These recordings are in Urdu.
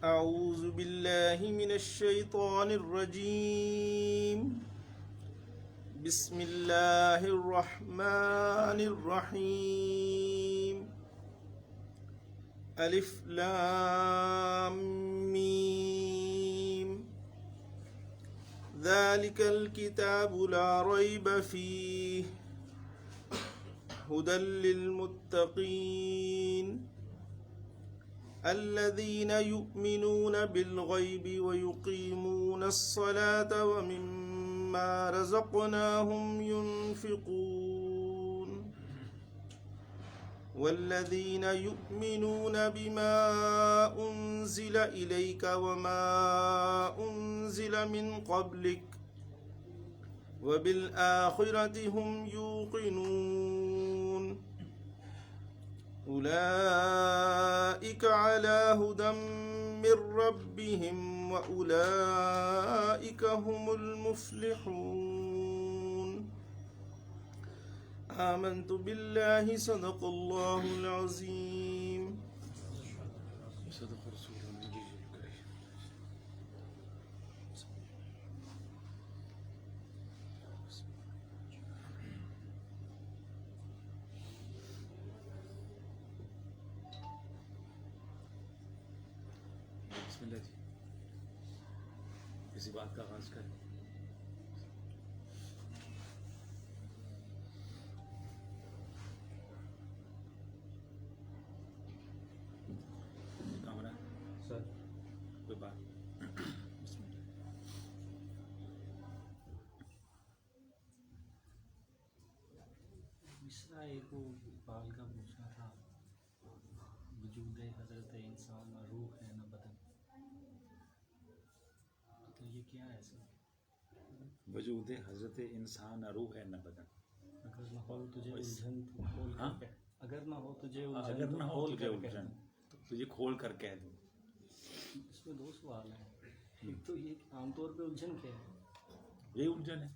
أعوذ بالله من الشيطان الرجيم. بسم الله الرحمن الرحيم. ألف لام ميم. ذلك الكتاب لا ريب فيه هدى للمتقين الذين يؤمنون بالغيب ويقيمون الصلاة ومما رزقناهم ينفقون والذين يؤمنون بما أنزل إليك وما أنزل من قبلك وبالآخرة هم يوقنون أولئك على هدى من ربهم وأولئك هم المفلحون. آمنت بالله صدق الله العظيم. صدق رسول النبي الكريم. بسم اللہ جی کسی بات کا آغاز کریں. کامران سر کوئی بات. بسم اللہ. مصرع ایک وہ اقبال کا پوچھنا تھا، وجود حضرت انسان نہ روح ہے نہ بدن، تو یہ کیا ہے سر؟ وجود حضرت انسان نہ روح ہے نہ بدن. اگر نہ ہو تجھے الجھن تو کھول ہاں؟ کر کہ اگر نہ ہو تجھے اگر الجھن نہ تو ہو کھول تجھے کر الجھن کہہ تو تجھے کھول کر کہہ دوں. دوں۔ اس میں دو سوال ہیں، ایک تو یہ کہ عام طور پہ الجھن کیا ہے یہی الجھن ہے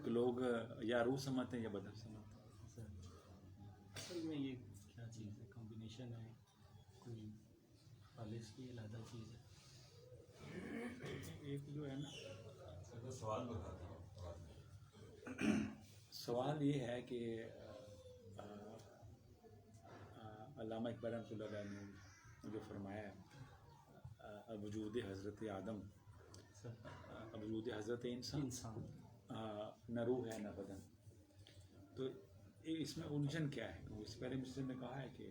کہ لوگ یا روح سمجھتے ہیں یا بدن سمجھتے ہیں. سر؟ اصل میں یہ کیا چیز ہے؟ کمبینیشن ہے، کوئی خالص کی علیحدہ چیز ہے؟ ایک جو ہے نا سوال بتاتا ہوں. سوال یہ ہے کہ علامہ اقبال رحمۃ اللہ علیہ نے جو فرمایا ہے وجود حضرت آدم سر وجود حضرت انسان انسان نہ روح ہے نہ بدن، تو اس میں الجھن کیا ہے؟ اس پہلے مصر نے کہا ہے کہ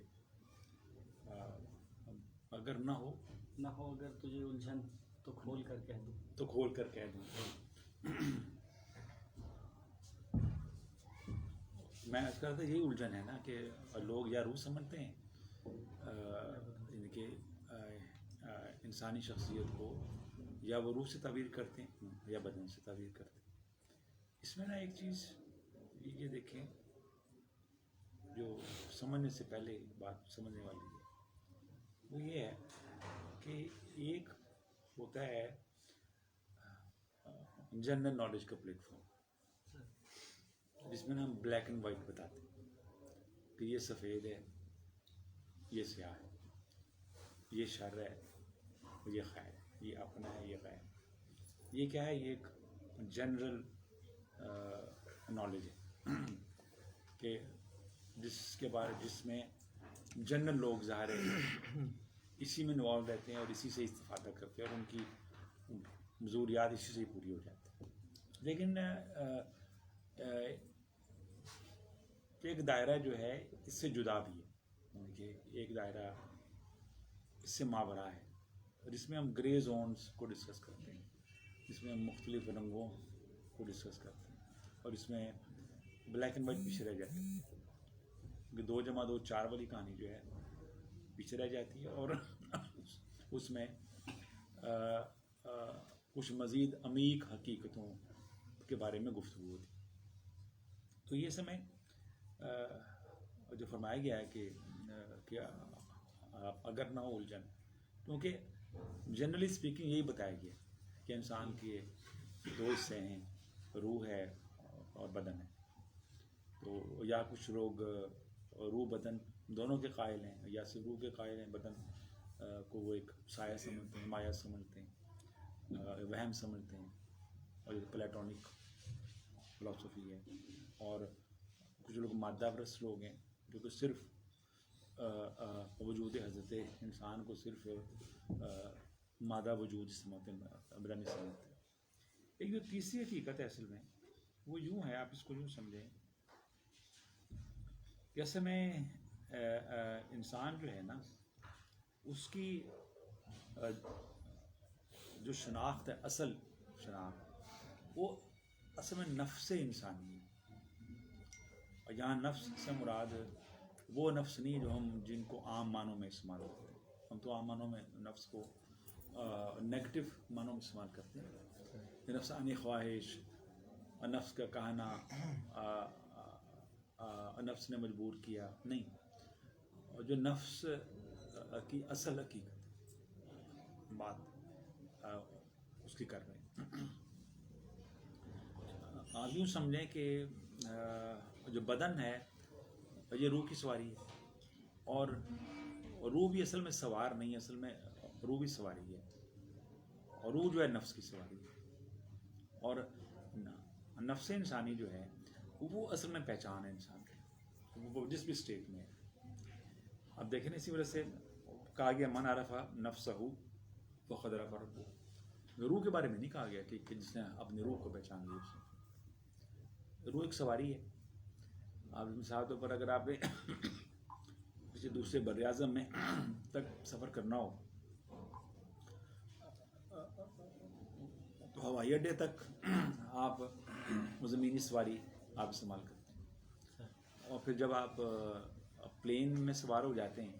اگر نہ ہو اگر تجھے الجھن تو کھول کر کہہ دوں. تو کھول کر کہہ دوں. میں اس کا یہی الجھن ہے نا کہ لوگ یا روح سمجھتے ہیں ان کے انسانی شخصیت کو، یا وہ روح سے تعبیر کرتے ہیں یا بدن سے تعبیر کرتے ہیں. اس میں نا ایک چیز یہ دیکھیں جو سمجھنے سے پہلے بات سمجھنے والی ہے، وہ یہ ہے کہ ایک ہوتا ہے جنرل نالج کا پلیٹ فارم جس میں نا ہم بلیک اینڈ وائٹ بتاتے ہیں کہ یہ سفید ہے، یہ سیاہ ہے، یہ شر ہے، یہ خیر ہے، یہ اپنا ہے، یہ غیر. یہ کیا ہے؟ یہ ایک جنرل نالج ہے کہ جس میں جنرل لوگ ظاہر ہے اسی میں انوالو رہتے ہیں اور اسی سے استفادہ کرتے ہیں اور ان کی ضروریات اسی سے پوری ہو جاتی ہیں. لیکن ایک دائرہ جو ہے اس سے جدا بھی ہے، یعنی کہ ایک دائرہ اس سے ماورا ہے اور اس میں ہم گرے زونز کو ڈسکس کرتے ہیں، جس میں ہم مختلف رنگوں کو ڈسکس کرتے ہیں اور اس میں بلیک اینڈ وائٹ پیچھے رہ جاتی ہے. 2+2=4 والی کہانی جو ہے پیچھے رہ جاتی ہے اور اس میں کچھ مزید عمیق حقیقتوں کے بارے میں گفتگو ہوتی. تو یہ سمے جو فرمایا گیا ہے کہ اگر نہ ہو الجھن، کیونکہ جنرلی اسپیکنگ یہی بتایا گیا کہ انسان کے 2 حصے ہیں، روح ہے اور بدن ہے. تو یا کچھ لوگ روح بدن دونوں کے قائل ہیں، یا صرف روح کے قائل ہیں، بدن کو وہ ایک سایہ سمجھتے ہیں, مایا سمجھتے ہیں, وہم سمجھتے ہیں, اور یہ پلیٹونک فلاسفی ہے. اور کچھ لوگ مادہ پرست لوگ ہیں جو کہ صرف وجود حضرت انسان کو صرف مادہ وجود سمجھتے ہیں, برانی سمجھتے ہیں. ایک جو تیسری حقیقت ہے اصل میں وہ یوں ہے, آپ اس کو یوں سمجھیں کہ اصل میں انسان جو ہے نا اس کی جو شناخت ہے, اصل شناخت, وہ اصل میں نفس انسانی ہے. اور یہاں نفس سے مراد وہ نفس نہیں جو ہم جن کو عام معنوں میں استعمال کرتے ہیں. ہم تو عام معنوں میں نفس کو نیگیٹو معنوں میں استعمال کرتے ہیں, نفسانی خواہش, نفس کا کہنا, نفس نے مجبور کیا, نہیں. اور جو نفس کی اصل حقیقت بات اس کی کر رہے ہیں. آپ یوں سمجھیں کہ جو بدن ہے یہ روح کی سواری ہے, اور روح بھی اصل میں سوار نہیں ہے, اصل میں روح بھی سواری ہے, اور روح جو ہے نفس کی سواری ہے. اور نفس انسانی جو ہے وہ اصل میں پہچان ہے انسان کی, وہ جس بھی اسٹیٹ میں ہے. اب دیکھیں اسی وجہ سے کہا گیا من عرفہ نفسہ فقد عرف ربہ. روح کے بارے میں نہیں کہا گیا کہ جس نے اپنی روح کو پہچان لی. روح ایک سواری ہے. آپ مثال طور پر اگر آپ نے کسی دوسرے بر اعظم میں تک سفر کرنا ہو تو ہوائی اڈے تک آپ زمینی سواری آپ استعمال کرتے ہیں, اور پھر جب آپ پلین میں سوار ہو جاتے ہیں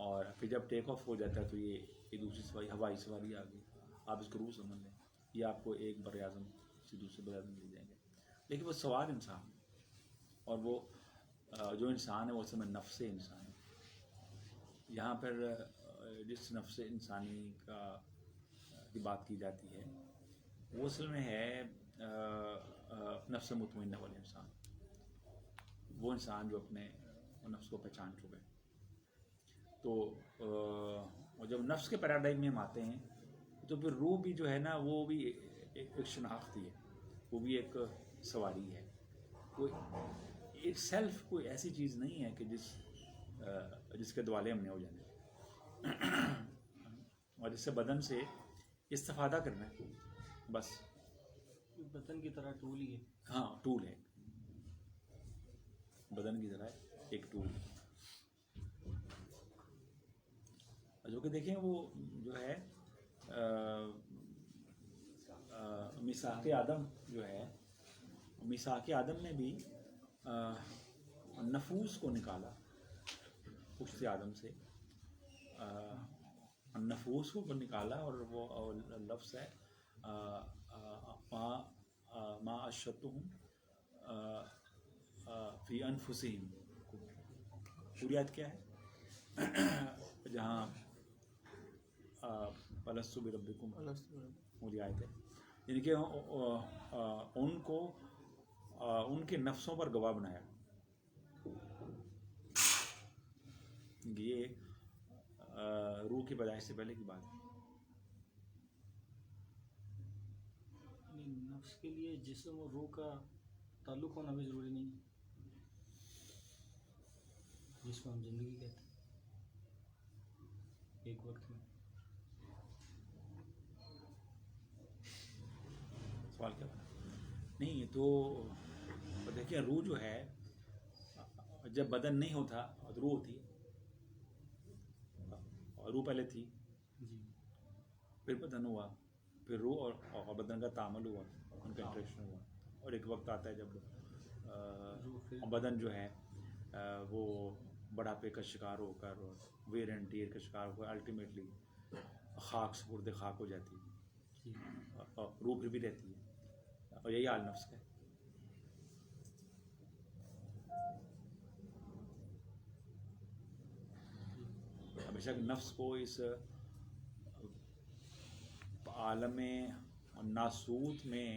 اور پھر جب ٹیک آف ہو جاتا ہے تو یہ دوسری سواری ہوائی سواری آ گئی. آپ اس کو روح سمجھ لیں, یہ آپ کو ایک بر اعظم کسی دوسرے بر اعظم لے جائیں گے, لیکن وہ سوار انسان ہے. اور وہ جو انسان ہے وہ اصل میں نفس انسان ہے. یہاں پر جس نفس انسانی کی بات کی جاتی ہے وہ اصل میں ہے نفس مطمئنہ والے انسان, وہ انسان جو اپنے نفس کو پہچان چکے. تو جب نفس کے پیراڈائم میں ہم آتے ہیں تو پھر روح بھی جو ہے نا وہ بھی ایک شناختی ہے, وہ بھی ایک سواری ہے. کوئی ایک سیلف کوئی ایسی چیز نہیں ہے کہ جس کے دوالے ہم نے ہو جانے, اور جس سے بدن سے استفادہ کرنا ہے بس. بدن کی طرح ٹول ہی ہے. ہاں ٹول ہے, بدن کی طرح ایک ٹول ہے. جو کہ دیکھیں وہ جو ہے میثاق آدم جو ہے, میثاق آدم نے بھی نفوس کو نکالا پشت آدم سے, نفوس کو نکالا, اور وہ لفظ ہے ما اشهدتهم فی انفسہم. پوری آیت کیا ہے جہاں الست بربکم, پوری آیت ہے, یعنی کہ ان کو ان کے نفسوں پر گواہ بنایا. یہ روح کی پیدائش سے پہلے کی بات ہے. نفس کے لیے جسم اور روح کا تعلق ہونا بھی ضروری نہیں ہے, جس کو ہم زندگی کہتے ہیں ایک وقت میں. سوال کیا بنا؟ نہیں تو دیکھیں روح جو ہے جب بدن نہیں ہوتا تو روح ہوتی ہے, اور روح پہلے تھی, جی پھر بدن ہوا, پھر روح اور بدن کا تعامل ہوا, ان کا انٹریکشن ہوا, اور ایک وقت آتا ہے جب بدن جو ہے وہ بڑھاپے کا شکار ہو کر ویئر اینڈ ٹیئر کا شکار ہو کر الٹیمیٹلی خاک سپرد خاک ہو جاتی ہے, اور روح پھر بھی رہتی ہے. اور یہی حال نفس کا ہے. بے شک نفس کو اس عالم ناسوت میں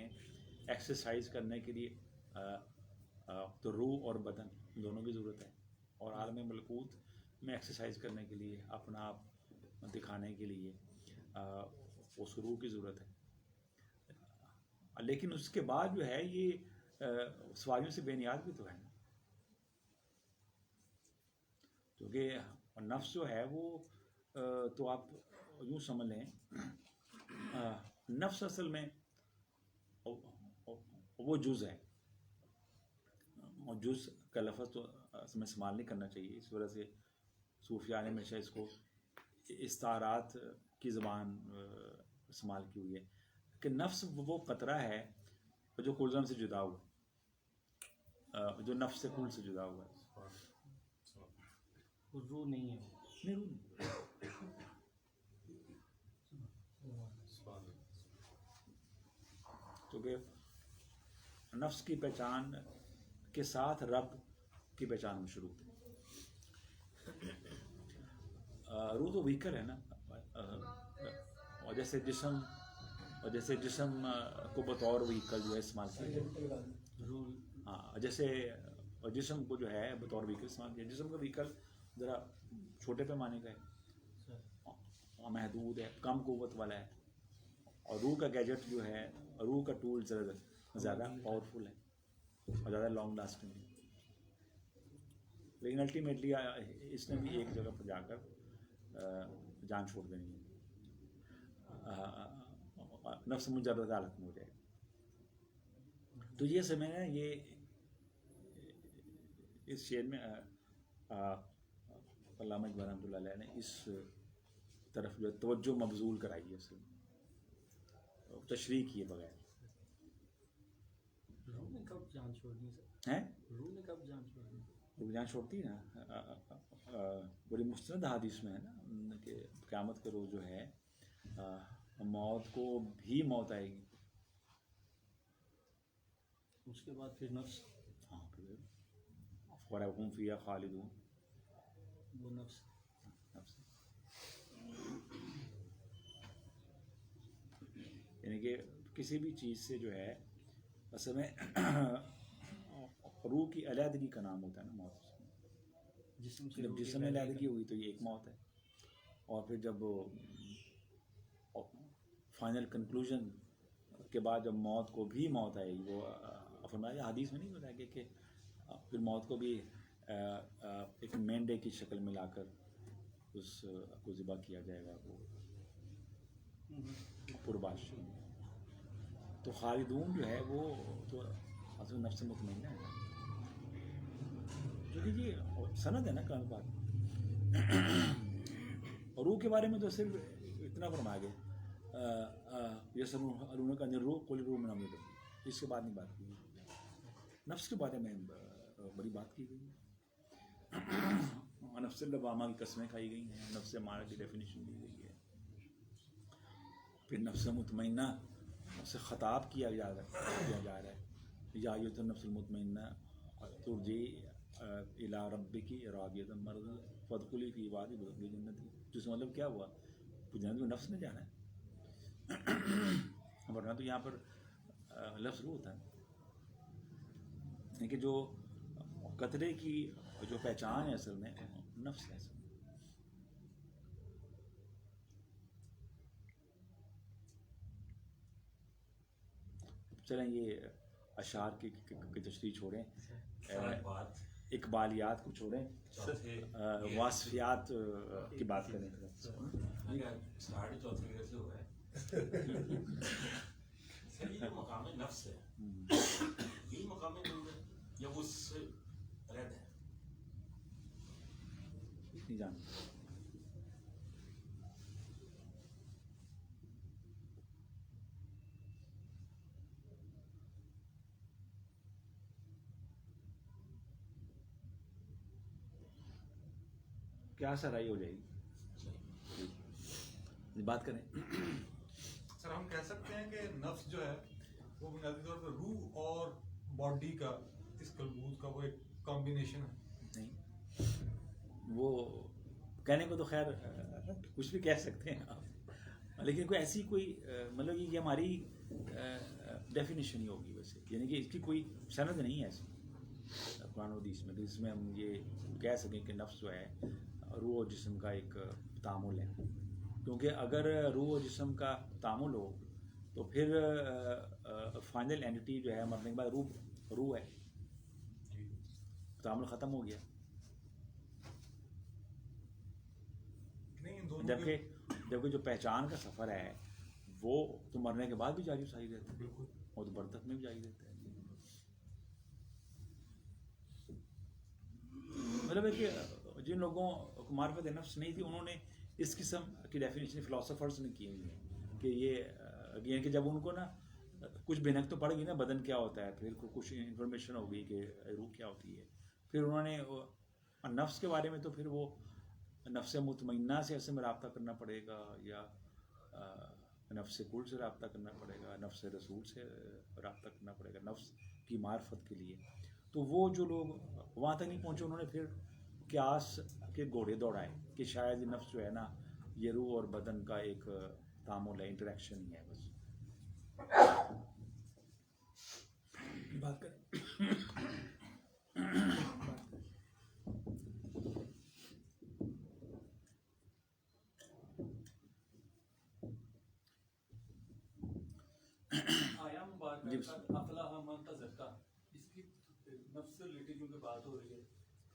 ایکسرسائز کرنے کے لیے تو روح اور بدن دونوں کی ضرورت ہے, اور عالم ملکوت میں ایکسرسائز کرنے کے لیے اپنا آپ دکھانے کے لیے اس روح کی ضرورت ہے. لیکن اس کے بعد جو ہے یہ سواریوں سے بے نیاز بھی تو ہے نا, کیونکہ نفس جو ہے وہ تو آپ یوں سمجھ لیں نفس اصل میں وہ جز ہے, اور جز کا لفظ تو اصل میں استعمال نہیں کرنا چاہیے. اس وجہ سے صوفیاء نے ہمیشہ اس کو استعارات کی زبان استعمال کی ہوئی ہے کہ نفس وہ قطرہ ہے جو کلزم سے جدا ہوا, جو نفس سے کل سے جدا ہوا ہے. روح نہیں ہے کیونکہ نفس کی پہچان کے ساتھ رب کی پہچان مشروط ہے. روح تو ویکل ہے نا, اور جیسے جسم کو بطور ویکل جو ہے استعمال کیا جائے, ہاں جیسے جسم کو جو ہے بطور ویکل استعمال کیا. جسم کا ویکل ذرا چھوٹے پیمانے کا ہے, محدود ہے, کم قوت والا ہے, اور روح کا گیجٹ جو ہے, روح کا ٹول زیادہ پاورفل ہے اور زیادہ لانگ لاسٹنگ ہے. لیکن الٹیمیٹلی اس نے بھی ایک جگہ پر جا کر جان چھوڑ دینی ہے, نفس مجرد حالت میں ہو جائے. تو یہ سمجھنا یہ اس شعر میں علامہ اقبال رحمۃ اللہ علیہ نے اس طرف جو توجہ مبذول کرائی ہے, اس تشریح کیے بغیر. روح نے کب جان چھوڑنی ہیں روح نے کب جان چھوڑنی روح جان چھوڑتی ہے نا, بڑی مستند حدیث میں ہے نا کہ قیامت کا روز جو ہے موت کو بھی موت آئے گی. اس کے بعد پھر نفس, ہاں پھر فَرَوْحٌ فِيهَا خَالِدُونَ, وہ نفس یعنی کہ کسی بھی چیز سے جو ہے اصل میں روح کی علیحدگی کا نام ہوتا ہے نا موت. جسم سے جب جسم میں علیحدگی ہوئی تو یہ ایک موت ہے, اور پھر جب فائنل کنکلوژن کے بعد جب موت کو بھی موت آئے گی, وہ فرمایا حدیث میں نہیں بتایا کہ پھر موت کو بھی ایک مینڈے کی شکل میں لا کر اس کو ذبح کیا جائے گا, وہ پرباش. تو خالدون جو ہے وہ تو اصل نفس مطمئنہ ہے, کیونکہ یہ سند ہے نا کلام پاک. اور روح کے بارے میں تو صرف اتنا فرمایا گیا یسألونک عن الروح قل الروح من امر ربی, اس کے بعد نہیں بات کی گئی. نفس کے بارے میں بڑی بات کی گئی ہے, نفس اللوامہ کی قسمیں کھائی گئی ہیں, نفس امارہ کی ڈیفینیشن دی گئی ہے. پھر نفس مطمئنہ سے خطاب کیا جا رہا ہے, یا ایھا النفس المطمئنہ ترجعی الی ربک راضیۃ مرضیہ فادخلی فی عبادی وادخلی جنتی. جس کا مطلب کیا ہوا, جنت میں نفس نے جانا ہے, ورنہ تو یہاں پر لفظ روح ہوتا ہے. کہ جو قطرے کی جو پہچان ہے اصل میں نفس ہے اصل میں. چلیں یہ اشعار کی تشریح چھوڑیں, اقبالیات کو چھوڑیں, واصفیات کی بات کریں. ساڑھے چوتھے گھر سے ہوا ہے یہ مقام نفس ہے, یہ مقام نفس ہے یا اس سے رد ہے, نہیں جانتے. کیا سرائی ہو جائے گی, بات کریں. سر ہم کہہ سکتے ہیں کہ نفس جو ہے وہ بنیادی طور پر روح اور باڈی کا, اس کلبوت کا وہ ایک کمبینیشن ہے. نہیں, وہ کہنے کو تو خیر کچھ بھی کہہ سکتے ہیں آپ, لیکن کوئی ایسی کوئی مطلب یہ ہماری ڈیفینیشن ہی ہوگی ویسے, یعنی کہ اس کی کوئی سند نہیں ہے ایسی قرآن و حدیث میں کہ جس میں ہم یہ کہہ سکیں کہ نفس جو ہے روح اور جسم کا ایک تعامل ہے. کیونکہ اگر روح و جسم کا تعامل ہو تو پھر فائنل اینٹی جو ہے مرنے کے بعد روح ہے، تعامل ختم ہو گیا. نہیں ان دونوں کے جبکہ جو پہچان کا سفر ہے وہ تو مرنے کے بعد بھی جاری ساری رہتا ہے، بالکل وہ تو برزخ میں بھی جاری رہتا ہے. مطلب ہے کہ جن لوگوں کو معرفت نفس نہیں تھی انہوں نے اس قسم کی ڈیفینیشن فلاسفرز نے کی ہوئی ہے کہ یہ کہ جب ان کو نا کچھ بھنک تو پڑ گئی نا بدن کیا ہوتا ہے، پھر کچھ انفارمیشن ہو گئی کہ روح کیا ہوتی ہے، پھر انہوں نے نفس کے بارے میں تو پھر وہ نفس مطمئنہ سے ایسے میں رابطہ کرنا پڑے گا یا نفس کل سے رابطہ کرنا پڑے گا، نفس رسول سے رابطہ کرنا پڑے گا نفس کی معرفت کے لیے. تو وہ جو لوگ وہاں تک نہیں پہنچے انہوں نے پھر قیاس کے گھوڑے دوڑائے کہ شاید یہ نفس جو ہے نا یہ روح اور بدن کا ایک تعامل ہے، انٹریکشن ہی ہے بس. بات کریں آیا مبارکہ افلاح من تزکا، اس کی نفس سے ریلیٹڈ کیونکہ بات ہو رہی ہے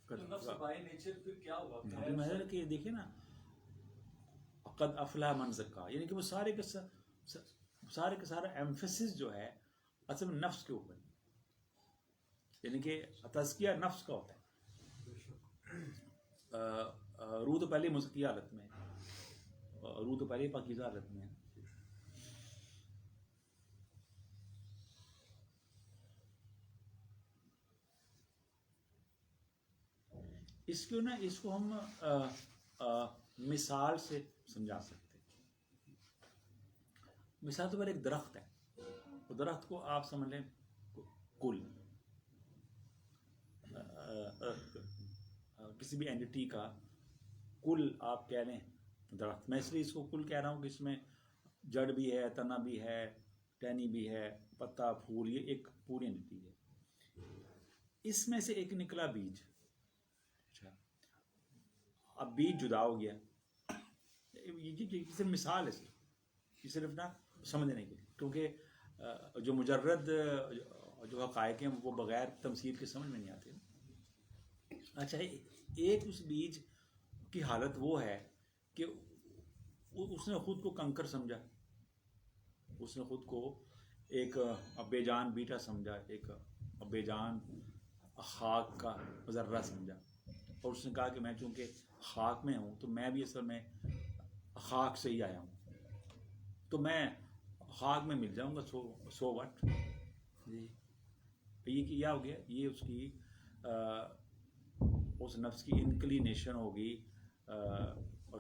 تو نفس بائی نیچر پھر کیا ہوا؟ میں کہ دیکھیں نا قد افلاح من زکا، یعنی کہ وہ سارے کا سارا ایمفیسس جو ہے اصل میں نفس کے اوپر، یعنی کہ تزکیہ نفس کا ہوتا ہے. روح تو پہلے مزکیہ حالت میں ہے، روح تو پہلے پاکیزہ حالت میں ہے. اس کو ہم مثال سے سمجھا سکتے ہیں. مثال تو پہلے ایک درخت ہے، وہ درخت کو آپ سمجھ لیں کل، کسی بھی اینٹی کا کل آپ کہہ لیں درخت. میں اس لیے اس کو کل کہہ رہا ہوں کہ اس میں جڑ بھی ہے، تنا بھی ہے، ٹہنی بھی ہے، پتا، پھول، یہ ایک پوری اینٹی ہے. اس میں سے ایک نکلا بیج. اب بیج جدا ہو گیا، یہ صرف مثال ہے، یہ صرف نا سمجھنے کے لیے، کیونکہ جو مجرد جو حقائق ہیں وہ بغیر تمثیل کے سمجھ میں نہیں آتے. اچھا ایک اس بیج کی حالت وہ ہے کہ اس نے خود کو کنکر سمجھا، اس نے خود کو ایک بے جان بیٹا سمجھا، ایک بے جان خاک کا ذرہ سمجھا، اور اس نے کہا کہ میں چونکہ خاک میں ہوں تو میں بھی اصل میں خاک سے ہی آیا ہوں، تو میں خاک میں مل جاؤں گا، سو وٹ. جی یہ کیا ہو گیا، یہ اس کی اس نفس کی انکلینیشن ہوگی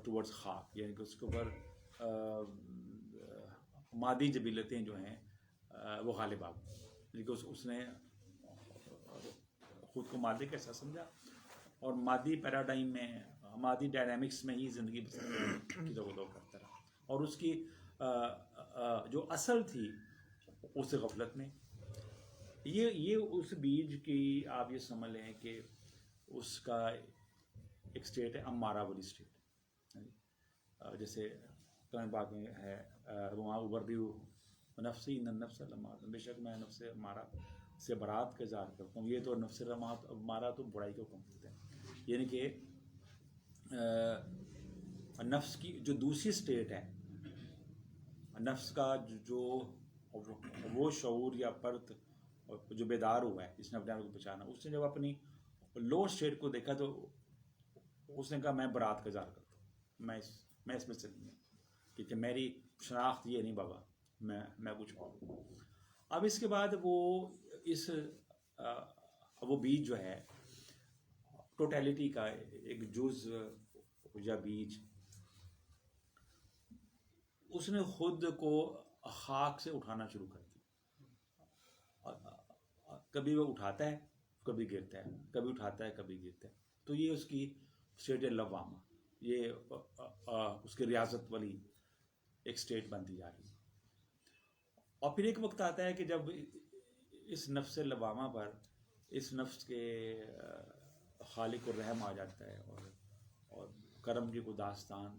ٹورڈز خاک، یعنی کہ اس کے اوپر مادی جبلتیں جو ہیں وہ غالب آ گئی، یعنی کہ اس نے خود کو مادی کیسا سمجھا اور مادی پیراڈائم میں، مادی ڈائنامکس میں ہی زندگی بسر کی دور کرتا رہا، اور اس کی جو اصل تھی اس غفلت میں. یہ اس بیج کی آپ یہ سمجھ لیں کہ اس کا ایک سٹیٹ ہے امارہ والی سٹیٹ، جیسے قرآن پاک میں ہے وما ابرئ نفسی ان النفس لامارۃ، بے شک میں نفس امارہ سے برات کا اظہار کرتا ہوں. یہ تو نفس امارہ تو برائی کو حکم دیتا ہے، یعنی کہ نفس کی جو دوسری سٹیٹ ہے، نفس کا جو وہ شعور یا پرت جو بیدار ہوا ہے، جس نے اپنے آپ کو پہچانا، اس نے جب اپنی لو اسٹیٹ کو دیکھا تو اس نے کہا میں برات کا اظہار کرتا ہوں، میں اس میں سے نہیں ہوں، کیونکہ میری شناخت یہ نہیں بابا، میں کچھ اور ہوں. اب اس کے بعد وہ بیج جو ہے ٹوٹیلٹی کا ایک جز یا بیج، اس نے خود کو خاک سے اٹھانا شروع کر دیا. کبھی وہ اٹھاتا ہے، کبھی گرتا ہے، کبھی اٹھاتا ہے، کبھی گرتا ہے. تو یہ اس کی اسٹیٹ لوامہ، یہ اس کی ریاضت والی ایک اسٹیٹ بنتی جا رہی ہے. اور پھر ایک وقت آتا ہے کہ جب اس نفس لوامہ پر اس نفس کے خالق و رحم آ جاتا ہے اور کرم کی کوئی داستان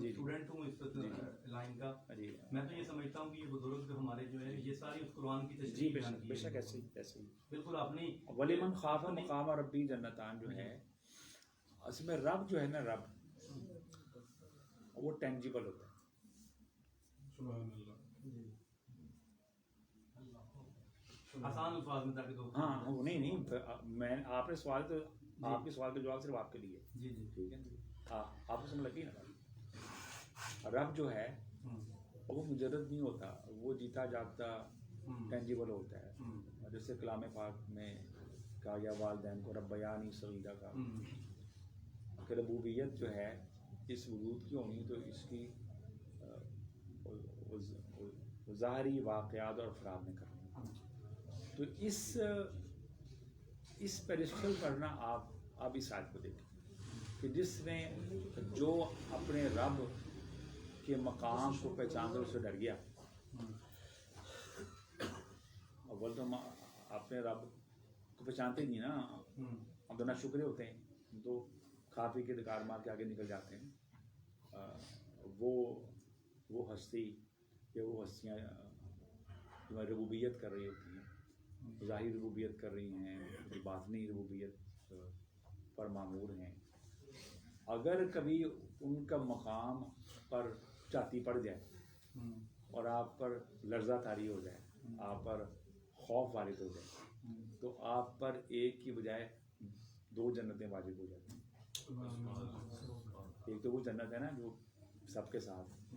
جی۔ اسٹوڈنٹ ہوں اس جی۔ لائن کا، جی میں تو یہ سمجھتا ہوں کہ یہ بزرگ جو ہمارے جو ہے یہ ساری اس قرآن کی جی تشریح بے بیان شک کی بے ہے۔ شک ایسے ہی ایسے ہی بالکل آپ نے ولیمن خاف مقام ربی جنتان جو ہے اصل میں رب جو ہے نا رب وہ ٹینجیبل ہوتا ہے. سبحان اللہ. آسان الفاظ میں تاکہ دو ہاں نہیں میں آپ نے سوال تو آپ کے سوال کا جواب صرف آپ کے لیے جی جی ٹھیک ہے ہاں آپ کو سمجھ لگی نا رب جو ہے وہ مجرد نہیں ہوتا وہ جیتا جاگتا ٹینجیبل ہوتا ہے جیسے کلام پاک میں کہا گیا والدین کو ربیانی صغیرہ کا کہ ربوبیت جو ہے اس وجود کی ہونی تو اس کی ظاہری واقعات اور افراد نے کرنی تو اس پیڈسٹل پر نا آپ اس آیت کو دیکھیں کہ جس نے جو اپنے رب کے مقام کو پہچان کر اسے ڈر گیا. اول تو ہم اپنے رب کو پہچانتے نہیں نا ہم تو نہ شکرے ہوتے ہیں ہم تو کھا پی کے ڈکار مار کے آگے نکل جاتے ہیں. وہ ہستی یا وہ ہستیاں جو ربوبیت کر رہی ہوتی ہیں ظاہری ربوبیت کر رہی ہیں جو باطنی ربوبیت پر معمور ہیں اگر کبھی ان کا مقام پر چاتی پڑ جائے اور آپ پر لرزہ طاری ہو جائے آپ پر خوف وارد ہو جائے تو آپ پر ایک کی بجائے 2 جنتیں واجب ہو جاتی ہیں. ایک تو وہ جنت ہے نا جو سب کے ساتھ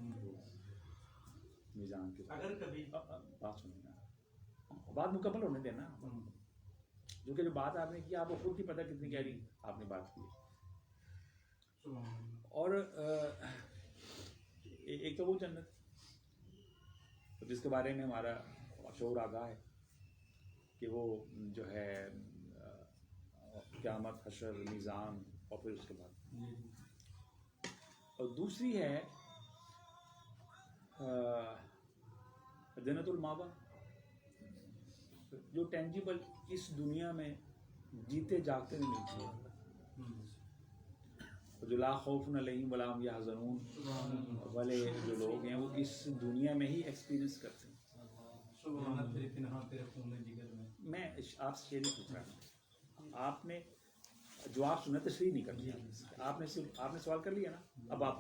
نظام کے اگر کبھی بات سنیں نا بات مکمل ہونے دینا کیونکہ جو بات آپ نے کی آپ کو خود نہیں پتہ کتنی گہری آپ نے بات کی. اور ایک تو وہ جنت جس کے بارے میں ہمارا شعور آگاہ ہے کہ وہ جو ہے قیامت حشر نظام اور پھر اس کے بعد اور دوسری ہے جنت الماوا جو ٹینجیبل اس دنیا میں جیتے جاگتے نہیں ملتی ہے جو لا خوف علیہم ولا هم يحزنون والے جو لوگ ہیں وہ اس دنیا میں ہی ایکسپیرینس کرتے ہیں. میں آپ سے یہ نہیں پوچھ رہا ہوں آپ نے جواب سنا تشریح نہیں کرنا آپ نے سوال کر لیا نا اب آپ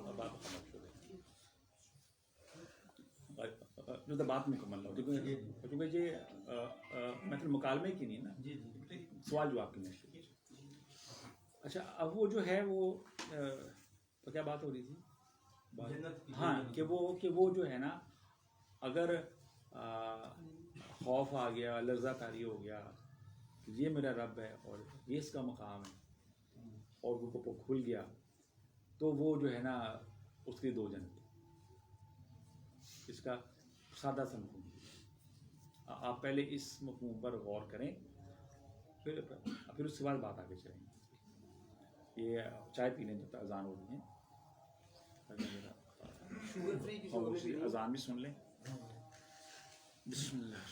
جو تو بات مکمل ہو کیونکہ یہ مطلب مکالمے کی نہیں ہے نا سوال جواب کی نہیں. اچھا اب وہ جو ہے وہ کیا بات ہو رہی تھی ہاں کہ وہ جو ہے نا اگر خوف آ گیا لرزہ طاری ہو گیا کہ یہ میرا رب ہے اور یہ اس کا مقام ہے اور وہ کھل گیا تو وہ جو ہے نا اس کی 2 جنت اس کا سادہ سا مفہوم. آپ پہلے اس مفہوم پر غور کریں پھر اس کے بعد بات آگے چلیں گے. یہ چائے پینے تو اذان ہو رہی ہے اذان بھی سن لیں. بسم اللہ.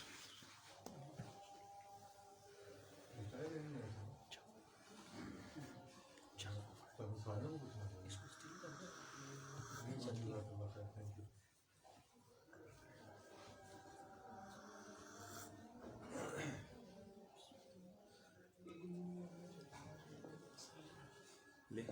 لے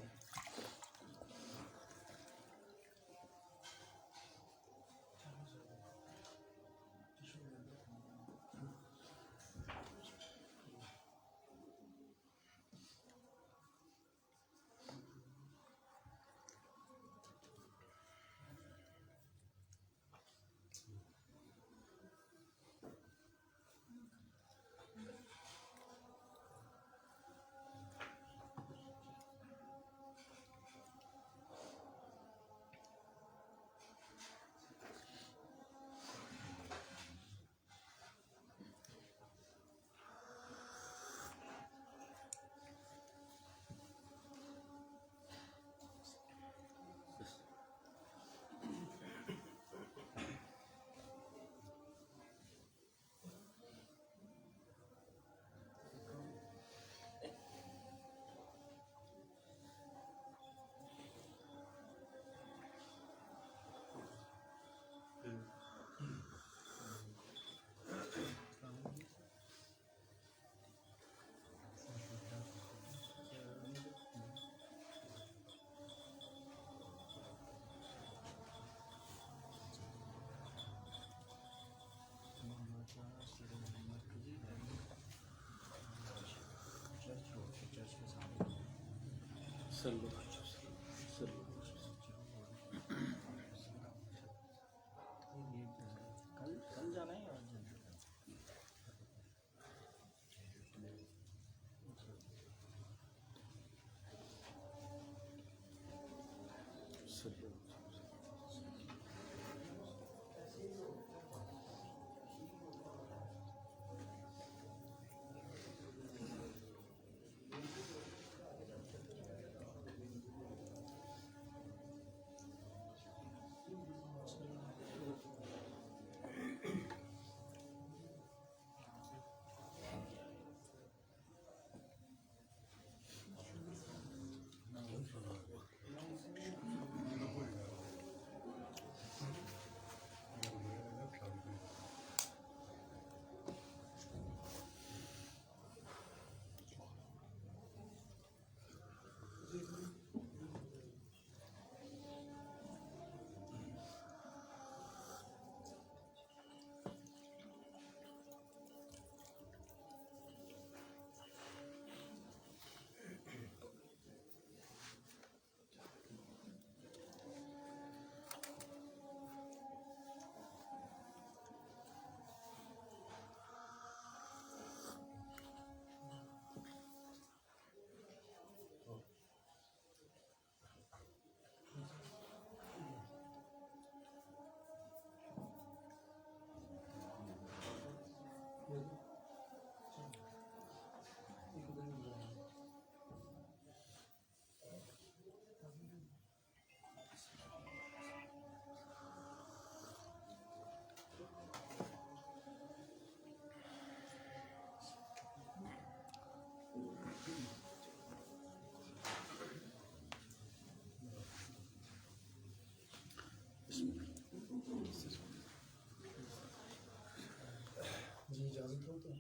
کل جانا ہے آج جانا ہے؟ جی اجازت ہو تو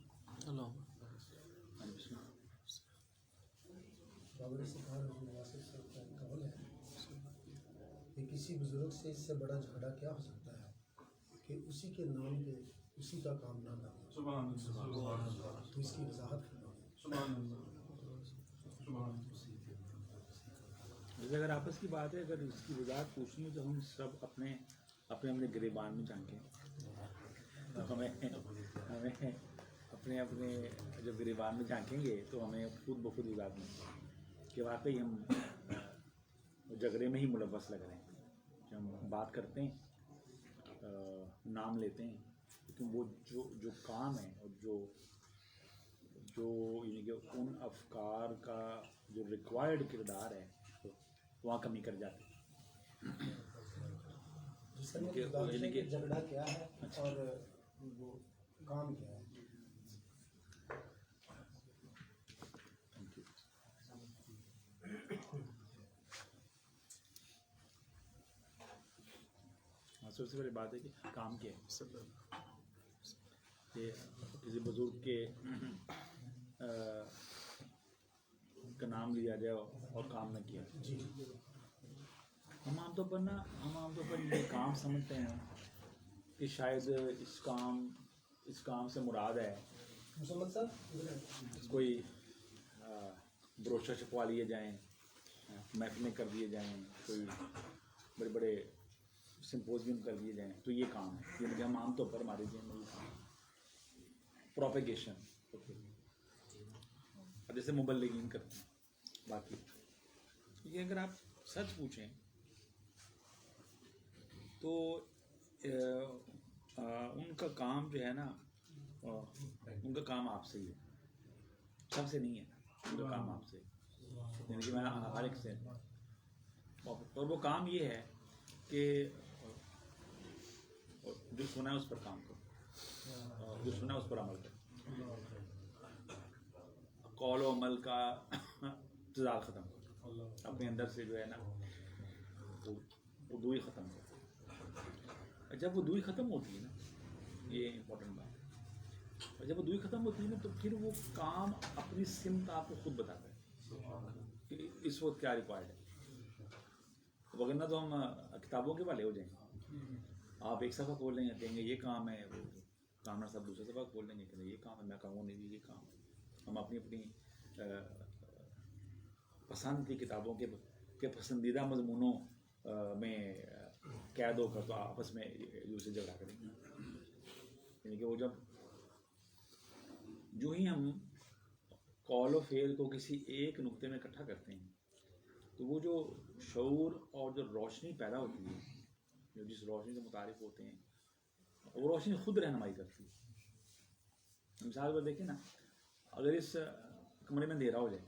بابر سکھار حضور واسف صاحب کا ایک قول ہے کہ کسی بزرگ سے اس سے بڑا جھگڑا کیا ہو سکتا ہے کہ اسی کے نام پہ اسی کا کام نہ کرنا. تو اس کی وضاحت کرنا. جیسے اگر آپس کی بات ہے، اگر اس کی وضاحت پوچھنی ہے تو ہم سب اپنے اپنے گریبان میں جھانکیں. ہمیں اپنے جب گریبان میں جھانکیں گے تو ہمیں خود بخود وضاحت ملے کہ واقعی ہم جھگڑے میں ہی ملوث لگ رہے ہیں. جب ہم بات کرتے ہیں، نام لیتے ہیں، لیکن وہ جو کام ہے اور جو یعنی کہ ان افکار کا جو ریکوائرڈ کردار ہے وہاں کمی کر جاتے ہیں. جھگڑا کیا ہے اور وہ کام کیا ہے. سب سے پہلے بات ہے کہ کام کیا ہے. کہ کسی بزرگ کے کا نام لیا جائے اور کام نہ کیا. ہم عام طور پر یہ کام سمجھتے ہیں کہ شاید اس کام سے مراد ہے محمد صاحب کوئی بروشر چھپوا لیے جائیں، محفلیں کر دیے جائیں، کوئی بڑے بڑے سمپوزیم کر دیے جائیں، تو یہ کام ہے. یہ ہم عام طور پر ہمارے ذہن میں یہ کام پروپیگیشن جیسے مبلغین کرتے ہیں. باقی یہ اگر آپ سچ پوچھیں تو ان کا کام جو ہے نا، ان کا کام آپ سے ہی ہے، سب سے نہیں ہے. ان کا کام آپ سے، یعنی کہ میں ہر ایک سے، اور وہ کام یہ ہے کہ جو سنا ہے اس پر کام کرو، جو سنا ہے اس پر عمل کرو. قول و عمل کا تضاد ختم کرو، اپنے اندر سے جو ہے نا وہ دوئی ختم کرو. جب وہ دوئی ختم ہوتی ہے نا، یہ امپورٹنٹ بات ہے، اور جب وہ دوئی ختم ہوتی ہے نا تو پھر وہ کام اپنی سمت آپ کو خود بتاتا ہے کہ اس وقت کیا ریکوائرڈ ہے. وغیرہ تو ہم کتابوں کے والے ہو جائیں گے. آپ ایک صفحہ کھول لیں گے، کہیں گے یہ کام ہے، وہ کامر صاحب دوسرا صفحہ کھول لیں گے کہ یہ کام ہے، میں کہوں نہیں یہ کام ہے. ہم اپنی پسند کی کتابوں کے پسندیدہ مضمونوں میں قید ہو کر تو آپس میں دوسرے جھگڑا کریں گے. یعنی کہ وہ جب جو ہی ہم قول و فعل کو کسی ایک نقطے میں اکٹھا کرتے ہیں تو وہ جو شعور اور جو روشنی پیدا ہوتی ہے، جو جس روشنی سے متعارف ہوتے ہیں، وہ روشنی خود رہنمائی کرتی ہے. مثال پر دیکھیں نا، اگر اس کمرے میں اندھیرا ہو جائے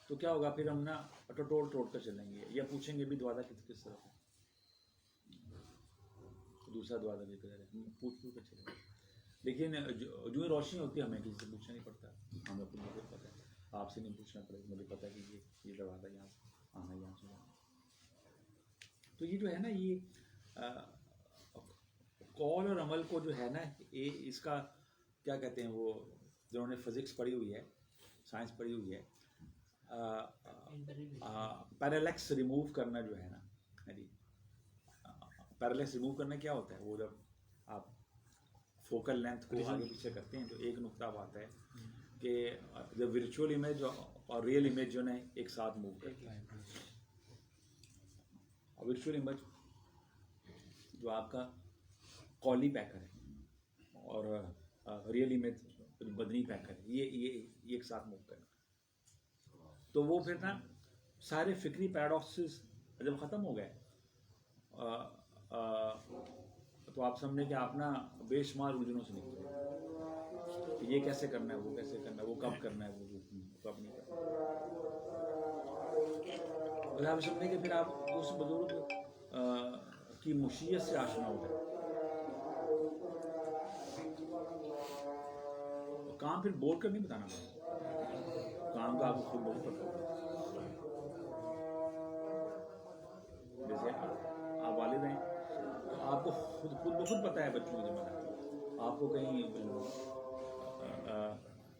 تو کیا ہوگا؟ پھر ہم نا ٹوڑ کر چلیں گے یا پوچھیں گے بھی دروازہ کس طرف ہے، دوسرا دروازہ بھی کدھر ہے، ہم پوچھ کر چلیں گے. لیکن جو روشنی ہوتی ہے ہمیں کسی سے پوچھنا نہیں پڑتا، ہمیں خود بخود پتہ ہے. آپ سے نہیں پوچھنا پڑے گا، مجھے پتہ ہے کہ یہ دروازہ یہاں سے آنا، یہاں سے آنا. تو یہ جو ہے نا، یہ قول اور عمل کو جو ہے نا، اس کا کیا کہتے ہیں، وہ جنہوں نے فزکس پڑھی ہوئی ہے، سائنس پڑھی ہوئی ہے، پیرالیکس ریموو کرنا جو ہے نا، پیرالیکس ریموو کرنا کیا ہوتا ہے؟ وہ جب آپ فوکل لینتھ کو آگے پیچھے کرتے ہیں تو ایک نقطہ اب آتا ہے کہ جب ورچوئل امیج اور ریئل امیج جو ہے ایک ساتھ موو کرتے ہیں. ورچوئل امیج جو آپ کا قولی پیکر ہے اور ریئل امیج بدنی پیکر ہے، یہ ایک ساتھ موو کرنا. تو وہ پھر نا سارے فکری پیراڈاکسز جب ختم ہو گئے تو آپ سمجھیں کہ آپ نا بے شمار الجھنوں سے نکلے کہ یہ کیسے کرنا ہے، وہ کیسے کرنا ہے، وہ کب کرنا ہے، وہ کب نہیں کرنا ہے. اور آپ سمجھیں کہ پھر آپ اس بزرگ کی مشیت سے آشنا ہو جائے. کام پھر بول کر نہیں بتانا پڑتا، کام کا آپ کو خود بہت پتہ ہوگا. جیسے آپ والد ہیں تو آپ کو خود بخود پتہ ہے بچوں کی ذمہ داری. آپ کو کہیں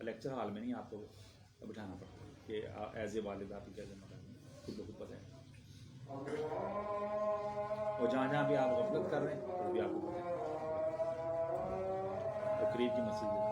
لیکچر ہال میں نہیں آپ کو بٹھانا پڑتا کہ ایز اے والد آپ کی کیا ذمہ داری ہے، خود بخود پتہ ہے. اور جہاں بھی آپ غفلت کر رہے ہیں وہ بھی آپ کو پتہ ہے. اور قریب کی مسجد ہے.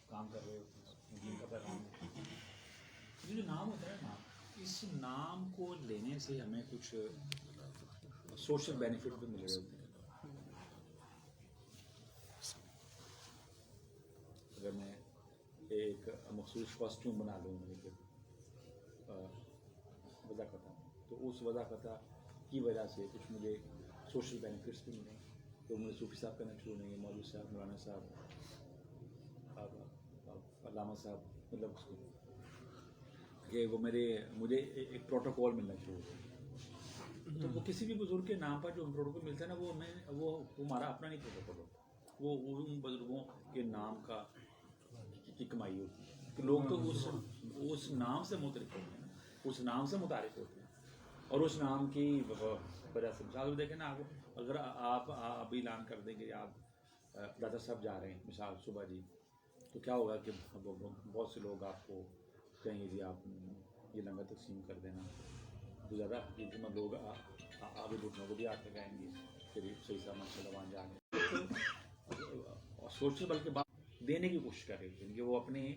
کام کر رہے ہوتے ہیں، دین کا پیغام ہے. یہ جو نام ہوتا ہے نا، اس نام کو لینے سے ہمیں کچھ سوشل بینیفٹ بھی مل رہے ہوتے ہیں. اگر میں ایک مخصوص کاسٹیوم بنا لوں وضاقتہ، تو اس وضاقتہ کی وجہ سے کچھ مجھے سوشل بینیفٹس بھی ملیں. تو مجھے صوفی صاحب کرنا شروع نہیں ہے، مولوی صاحب، مولانا صاحب، علامہ صاحب، مطلب اس کو کہ وہ مجھے ایک پروٹوکول ملنا شروع ہو گیا. تو وہ کسی بھی بزرگ کے نام پر جو پروٹوکول ملتا ہے نا، وہ ہمارا اپنا نہیں پروٹوکول ہوتا، وہ ان بزرگوں کے نام کی کمائی ہوتی ہے. کہ لوگ تو اس نام سے متعلق ہوتے ہیں، اس نام سے متعارف ہوتے ہیں اور اس نام کی وجہ سے. مثال دیکھیں نا، آپ اگر آپ ابھی اعلان کر دیں کہ آپ ڈاکٹر صاحب جا رہے ہیں مثال صبح جی، تو کیا ہوگا کہ بہت سے لوگ آپ کو کہیں گے جی آپ یہ لنگر تقسیم کر دینا تو زیادہ جتنا لوگ آگے گھٹنوں کو بھی آتے گائیں گے، پھر صحیح سا مسئلہ وہاں جا کے اور سوچے بلکہ بات دینے کی کوشش کرے، یعنی کہ وہ اپنے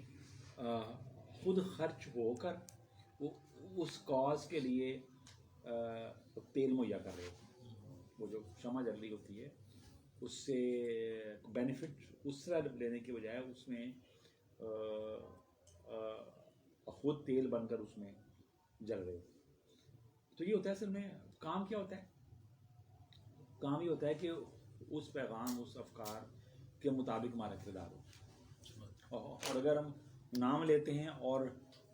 خود خرچ ہو کر وہ اس کاز کے لیے تیل مہیا کر رہے ہوتے ہیں. وہ جو شمع جل رہی ہوتی ہے اس سے بینیفٹ اس طرح لینے کے بجائے اس میں خود تیل بن کر اس میں جل رہے ہوتے. تو یہ ہوتا ہے اصل میں کام کیا ہوتا ہے؟ کام یہ ہوتا ہے کہ اس پیغام اس افکار کے مطابق ہمارا کردار ہو، اور اگر ہم نام لیتے ہیں اور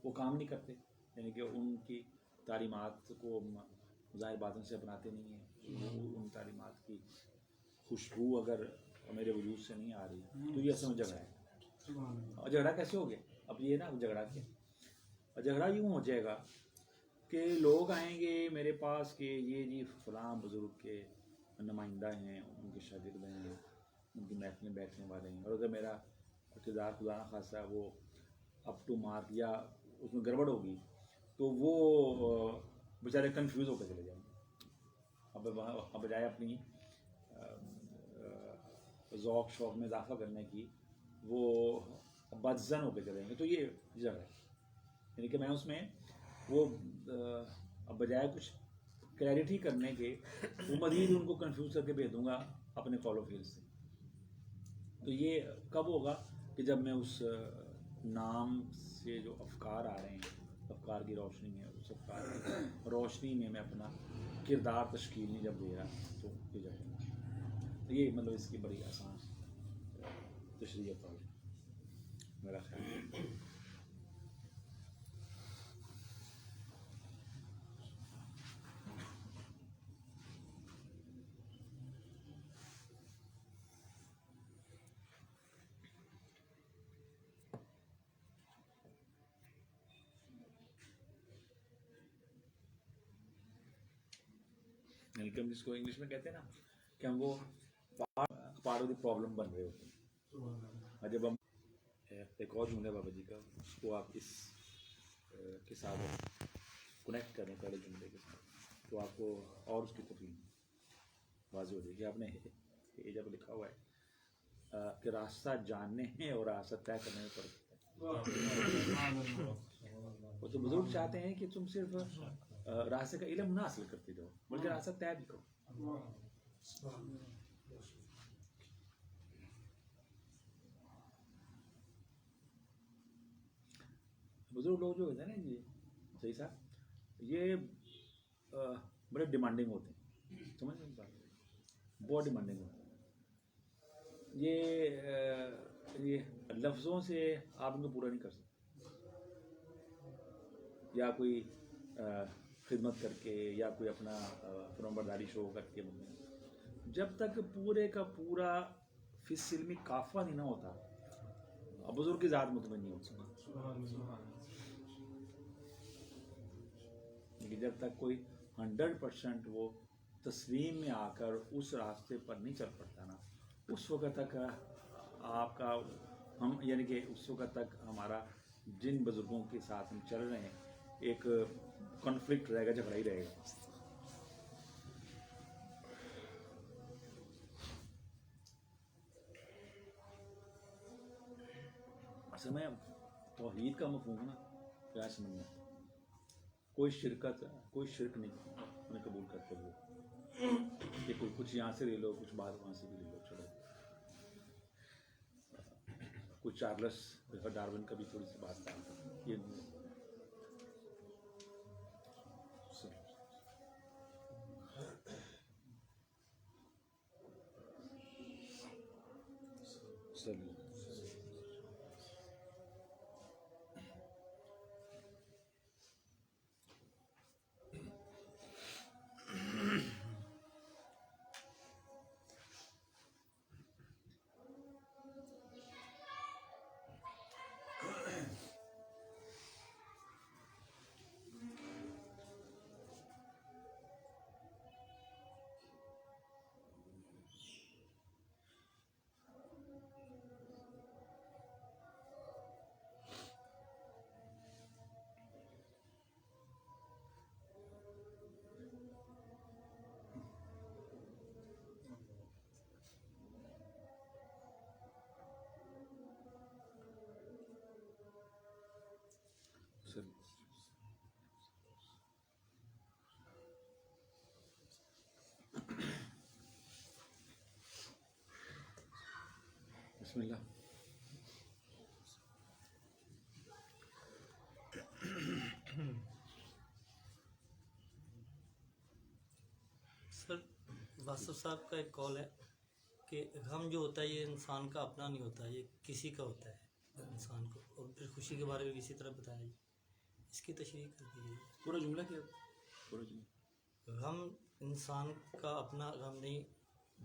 وہ کام نہیں کرتے، یعنی کہ ان کی تعلیمات کو ظاہر باطن سے اپناتے نہیں ہیں، ان تعلیمات کی خوشبو اگر میرے وجود سے نہیں آ رہی، تو یہ اصل میں جھگڑا ہے. اور جھگڑا کیسے ہو گیا؟ اب یہ نا جھگڑا کیا، اور جھگڑا یوں ہو جائے گا کہ لوگ آئیں گے میرے پاس کہ یہ جی فلاں بزرگ کے نمائندہ ہیں، ان کے شاگرد ہیں، ان کی محفلیں بیٹھنے والے ہیں، اور اگر میرا کردار خدا نہ خاصہ وہ اپ ٹو مارک یا اس میں گڑبڑ ہوگی تو وہ بیچارے کنفیوز ہو کے چلے جائیں گے. اب بجائے اپنی ذوق شوق میں اضافہ کرنے کی وہ بدزن ہو کے چلیں گے. تو یہ جگہ ہے، یعنی کہ میں اس میں وہ اب بجائے کچھ کلیئرٹی کرنے کے وہ مزید ان کو کنفیوز کر کے بھیج دوں گا اپنے قول و فعل سے. تو یہ کب ہوگا کہ جب میں اس نام سے جو افکار آ رہے ہیں، افکار کی روشنی میں، اس افکار کی روشنی میں میں اپنا کردار تشکیل نہیں جب دے رہا تو یہ جب یہ مطلب اس کی بڑی آسان تشریح ہے میرا خیال ہے. یعنی کہ ہم جس کو انگلش میں کہتے ہیں نا کہ ہم وہ پارٹ آف دی پرابلم بن رہے ہوتے ہیں. اور جب ہم ایک اور جملہ بابا جی کا اس کو آپ اس کے ساتھ کنیکٹ کریں پہلے جملے کے ساتھ تو آپ کو اور اس کی تفہیم واضح ہو جائے گی. آپ نے یہ جب لکھا ہوا ہے کہ راستہ جاننے ہیں اور راستہ طے کرنے میں فرق ہے. وہ تو بزرگ چاہتے ہیں کہ تم صرف راستے کا علم نہ حاصل کرتے جاؤ بلکہ راستہ طے بھی کرو. بزرگ لوگ جو ہوتے ہیں نا یہ صحیح صاحب یہ بڑے ڈیمانڈنگ ہوتے ہیں، سمجھ میں بات بہت ڈیمانڈنگ ہوتے ہیں. یہ لفظوں سے آپ ان کو پورا نہیں کر سکتے، یا کوئی خدمت کر کے یا کوئی اپنا فرمانبرداری شو کر کے، جب تک پورے کا پورا فی السلمی کافہ نہیں نہ ہوتا اب بزرگ کی ذات مطمئن نہیں ہوتی. لیکن جب تک کوئی 100% وہ تسلیم میں آ کر اس راستے پر نہیں چل پڑتا نا، اس وقت تک آپ کا ہم یعنی کہ اس وقت تک ہمارا جن بزرگوں کے ساتھ ہم چل رہے ہیں ایک کانفلکٹ رہے گا، جھگڑا ہی رہے گا. اصل میں توحید کا مفہوم نا کیا سمجھنا، کوئی شرک نہیں ہمیں قبول کرتے ہوئے کہ کوئی کچھ یہاں سے لے لو، کچھ بات وہاں سے بھی لے لو. چلو کچھ چارلس ڈارون کا بھی تھوڑی سی بات تھا یہ بسم اللہ. سر واسف صاحب کا ایک کال ہے کہ غم جو ہوتا ہے یہ انسان کا اپنا نہیں ہوتا، یہ کسی کا ہوتا ہے انسان کو، اور پھر خوشی کے بارے میں بھی اسی طرح بتایا جی. اس کی تشریح کر دیجیے. پورا جملہ کیا؟ پورا جملہ. غم انسان کا اپنا غم نہیں،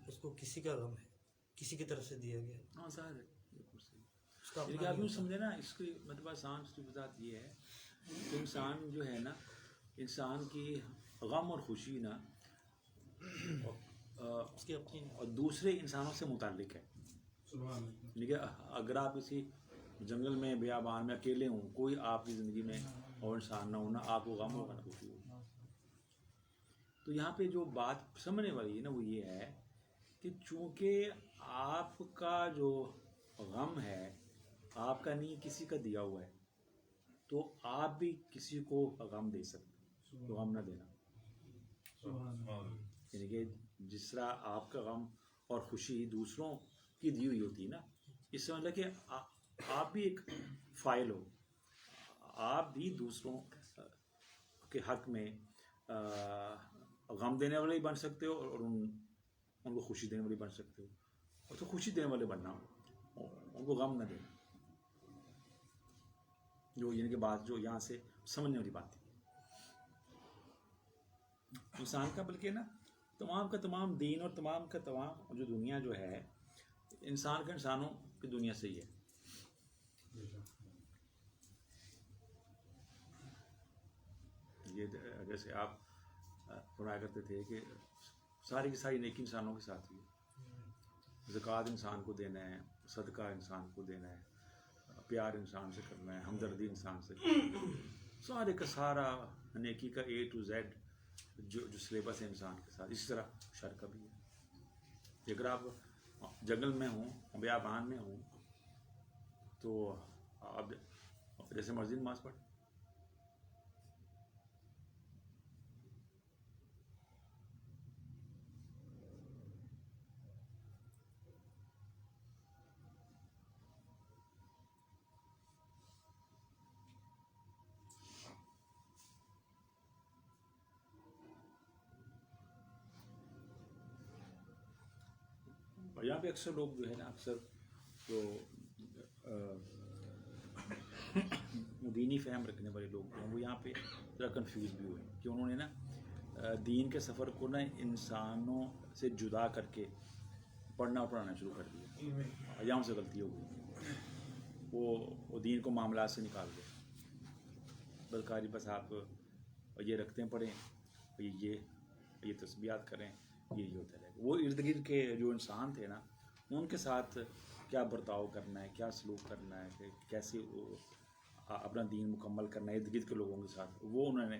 اس کو کسی کا غم ہے، کسی کی طرف سے دیا گیا. ہاں ظاہر ہے بالکل صحیح. اس کا لیکن اپنا آپ نہیں یوں ہوتا. سمجھے نا، اس کی مطلب آسان سی بات یہ ہے کہ انسان جو ہے نا، انسان کی غم اور خوشی نا اس کی اپنی نہیں. اور دوسرے انسانوں سے متعلق ہے. یعنی کہ اگر آپ کسی جنگل میں بیابان میں اکیلے ہوں، کوئی آپ کی زندگی میں اور انسان نہ ہونا، آپ کو غم ہوگا نہ خوشی ہوگی. تو یہاں پہ جو بات سمجھنے والی ہے نا وہ یہ ہے کہ چونکہ آپ کا جو غم ہے آپ کا نہیں، کسی کا دیا ہوا ہے، تو آپ بھی کسی کو غم دے سکتے، تو غم نہ دینا. یعنی کہ جس طرح آپ کا غم اور خوشی دوسروں کی دی ہوئی ہوتی ہے نا، اس سے مطلب کہ آپ بھی ایک فائل ہو، آپ بھی دوسروں کے حق میں غم دینے والے بھی بن سکتے ہو اور ان کو خوشی دینے والے بن سکتے ہو. اور تو خوشی دینے والے بننا، ان کو غم نہ دینا. جو یعنی کہ بات جو یہاں سے سمجھنے والی بات ہے انسان کا، بلکہ نا تمام کا تمام دین اور تمام کا تمام جو دنیا جو ہے انسان کا انسانوں کی دنیا سے ہی ہے. یہ جیسے آپ فرمایا کرتے تھے کہ ساری کی ساری نیکی انسانوں کے ساتھ ہی ہے. زکوٰۃ انسان کو دینا ہے، صدقہ انسان کو دینا ہے، پیار انسان سے کرنا ہے، ہمدردی انسان سے کرنا ہے. سارے کا سارا نیکی کا A to Z جو سلیبس ہے انسان کے ساتھ، اسی طرح شر کا بھی ہے. اگر آپ جنگل میں ہوں، بیابان میں ہوں، تو آپ جیسے مرضی نماز پڑھ. اور یہاں پہ اکثر لوگ جو ہے نا، اکثر جو دینی فہم رکھنے والے لوگ ہیں وہ یہاں پہ ذرا کنفیوز بھی ہوئے کہ انہوں نے نا دین کے سفر کو نا انسانوں سے جدا کر کے پڑھنا اور پڑھانا شروع کر دیا. یہاں سے غلطی ہو گئی، وہ دین کو معاملات سے نکال گئے. بلکہ بس آپ یہ رکھتے ہیں پڑھیں، یہ تسبیحات کریں، یہ ہوتا رہے گا. وہ ارد گرد کے جو انسان تھے نا، ان کے ساتھ کیا برتاؤ کرنا ہے، کیا سلوک کرنا ہے، کہ کیسے اپنا دین مکمل کرنا ہے ارد گرد کے لوگوں کے ساتھ، وہ انہوں نے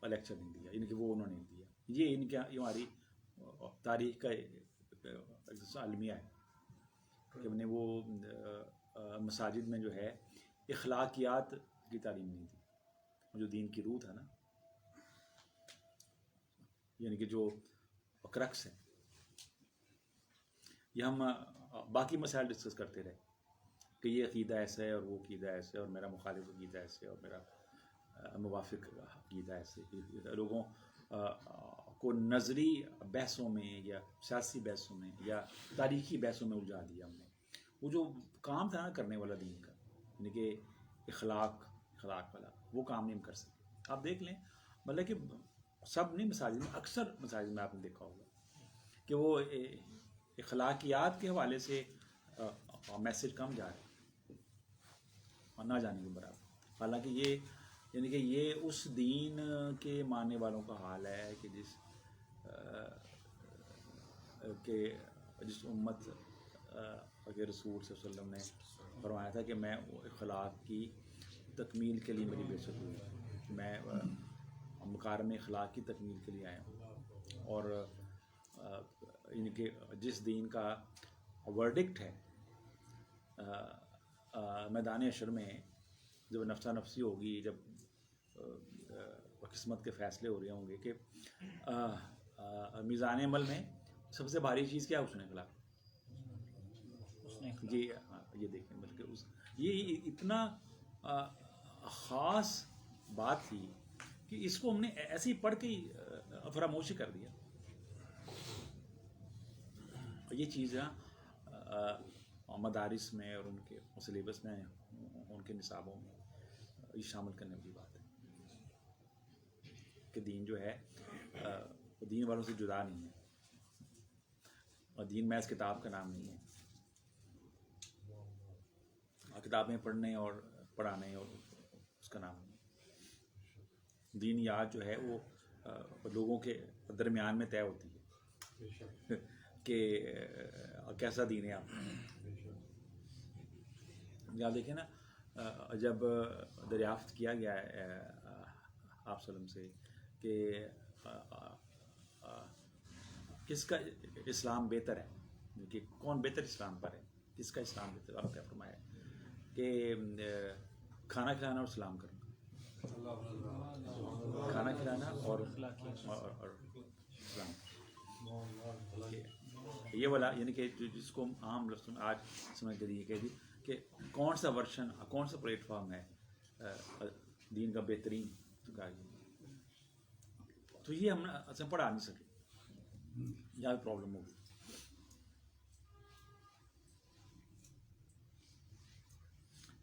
لیکچر نہیں دیا. ان کے وہ انہوں نے نہیں دیا. یہ ان کا ہماری تاریخ کا المیہ ہے کہ ہم نے وہ مساجد میں جو ہے اخلاقیات کی تعلیم نہیں دی. جو دین کی روح تھا نا، یعنی کہ جو کرکس ہے، یہ ہم باقی مسائل ڈسکس کرتے رہے کہ یہ عقیدہ ایسا ہے اور وہ عقیدہ ایسا ہے اور میرا مخالف عقیدہ ایسے ہے اور میرا موافق عقیدہ ایسے. لوگوں کو نظری بحثوں میں یا سیاسی بحثوں میں یا تاریخی بحثوں میں الجھا دیا ہم نے. وہ جو کام تھا نا کرنے والا دین کا، یعنی کہ اخلاق والا، وہ کام نہیں ہم کر سکے. آپ دیکھ لیں، مطلب کہ سب نہیں، مساجد میں اکثر مساجد میں آپ نے دیکھا ہوگا کہ وہ اخلاقیات کے حوالے سے میسج کم جا رہے ہیں اور نہ جانے کے برابر. حالانکہ یہ یعنی کہ یہ اس دین کے ماننے والوں کا حال ہے کہ جس امت کے رسول صلی اللہ علیہ وسلم نے فرمایا تھا کہ میں اخلاق کی تکمیل کے لیے میری بعثت ہوئی، میں مکارم اخلاق کی تکمیل کے لیے آیا ہوں. اور ان کے جس دین کا ورڈکٹ ہے میدان حشر میں، جب نفسا نفسی ہوگی، جب قسمت کے فیصلے ہو رہے ہوں گے کہ میزان عمل میں سب سے بھاری چیز کیا ہے؟ حسن اخلاق. یہ دیکھیں بلکہ یہ اتنا خاص بات تھی کہ اس کو ہم نے ایسے ہی پڑھ کے فراموشی کر دیا. یہ چیزیں مدارس میں اور ان کے سلیبس میں ان کے نصابوں میں یہ شامل کرنے والی بات ہے کہ دین جو ہے دین والوں سے جدا نہیں ہے، اور دین محض کتاب کا نام نہیں ہے. کتابیں پڑھنے اور پڑھانے اور اس کا نام نہیں. دین یاد جو ہے وہ لوگوں کے درمیان میں طے ہوتی ہے کہ کیسا دین ہے آپ. آپ دیکھیں نا، جب دریافت کیا گیا ہے آپ وسلم سے کہ کس کا اسلام بہتر ہے، کہ کون بہتر اسلام پر ہے، کس کا اسلام بہتر، آپ کیا فرمایا کہ کھانا کھلانا اور سلام کرنا، کھانا کھلانا اور سلام. یہ والا یعنی کہ جس کو عام لفظ آج سمجھ کر یہ کہہ دی کہ کون سا ورژن، کون سا پلیٹ فارم ہے دین کا بہترین، تو یہ ہم اصل پڑھا نہیں سکے. یہاں پرابلم ہوگی.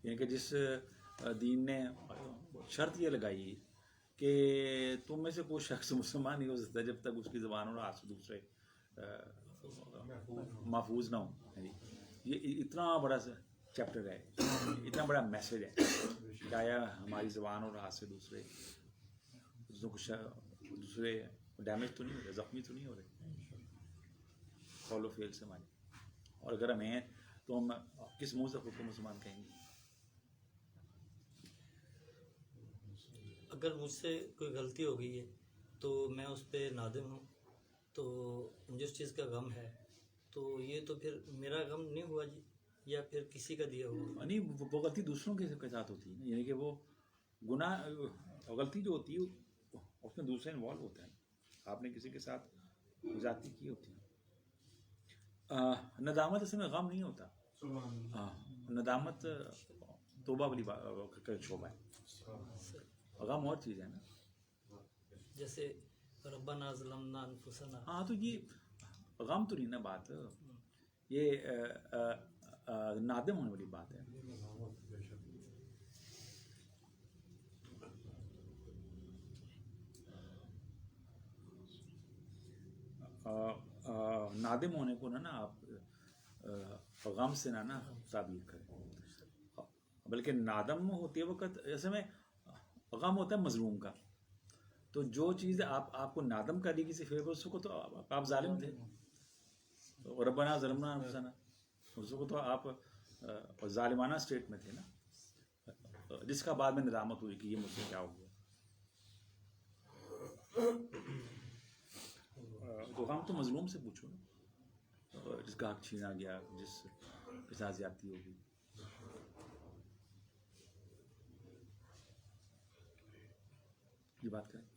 یعنی کہ جس دین نے شرط یہ لگائی کہ تم میں سے کوئی شخص مسلمان نہیں ہو سکتا جب تک اس کی زبان اور ہاتھ سے دوسرے محفوظ نہ ہو. یہ اتنا بڑا چیپٹر ہے، اتنا بڑا میسج ہے کہ آیا ہماری زبان اور ہاتھ سے دوسرے ڈیمیج تو نہیں ہو رہے، زخمی تو نہیں ہو رہے قول و فعل سے ہمارے. اور اگر ہم ہیں تو ہم کس منہ سے خود کو مسلمان کہیں گے؟ اگر مجھ سے کوئی غلطی ہو گئی ہے تو میں اس پہ نادم ہوں، تو مجھے اس چیز کا غم ہے، تو یہ تو پھر میرا غم نہیں ہوا جی، یا پھر کسی کا دیا ہوا؟ نہیں، وہ غلطی دوسروں کے ساتھ ہوتی ہے نا. یعنی کہ وہ گناہ، غلطی جو ہوتی ہے اس میں دوسرے انوالو ہوتا ہے. آپ نے کسی کے ساتھ زیادتی کی ہوتی ہے. ندامت اصل میں غم نہیں ہوتا. ندامت توبہ والی کا شعبہ ہے، غم اور چیز ہے نا. جیسے ربنا ظلمنا انفسنا. ہاں، تو یہ غم تو نہیں نا بات، یہ نادم ہونے والی بات ہے. نادم ہونے کو نا آپ غم سے نہ تعبیر کریں، بلکہ نادم ہوتے وقت ایسے میں غم ہوتا ہے مظلوم کا. تو جو چیز آپ کو نادم کر دی کسی فیور، اس کو تو آپ ظالم تھے. ربنا ظلمنا انفسنا، اس کو تو آپ ظالمانہ اسٹیٹ میں تھے نا، جس کا بعد میں ندامت ہوئی کہ یہ مجھ سے کیا ہو گیا. تو غم تو مظلوم سے پوچھو نا، جس کا حق چھینا گیا، جس کے ساتھ زیادتی ہوگی. یہ بات کریں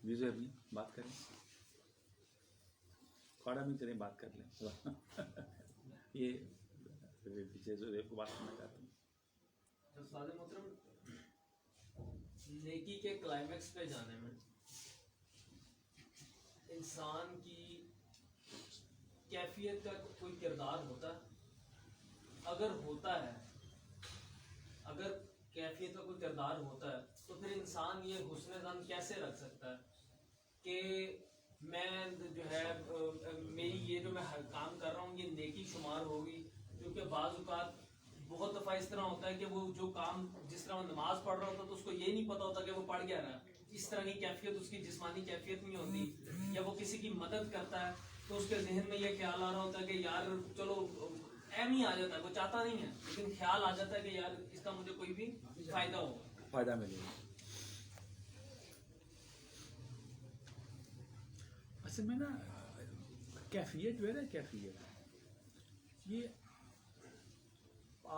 ویزے اپنی بات کریں، کھاڑا بھی کریں، بات کر لیں. یہ پیچھے کو بات کرنا چاہتا ہوں. استاد محترم، نیکی کے کلائمیکس پہ جانے میں انسان کی کیفیت کا کوئی کردار ہوتا ہے؟ اگر ہوتا ہے، اگر کیفیت کا کوئی کردار ہوتا ہے تو پھر انسان یہ حسن ظن کیسے رکھ سکتا ہے کہ میں جو ہے میری یہ جو میں کام کر رہا ہوں یہ نیکی شمار ہوگی؟ کیونکہ بعض اوقات بہت دفعہ اس طرح ہوتا ہے کہ وہ جو کام، جس طرح وہ نماز پڑھ رہا ہوتا ہے تو اس کو یہ نہیں پتا ہوتا کہ وہ پڑھ گیا رہا، اس طرح کی کیفیت اس کی جسمانی کیفیت نہیں ہوتی. یا وہ کسی کی مدد کرتا ہے تو اس کے ذہن میں یہ خیال آ رہا ہوتا ہے کہ یار چلو، ایم ہی آ جاتا ہے، وہ چاہتا نہیں ہے لیکن خیال آ جاتا ہے کہ یار اس کا مجھے کوئی بھی فائدہ ہو، فائدہ ملے گا. اصل میں نا کیفیت جو ہے نا، کیفیت یہ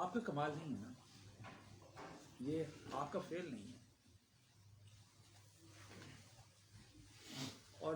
آپ کا کمال نہیں ہے نا، یہ آپ کا فعل نہیں ہے. اور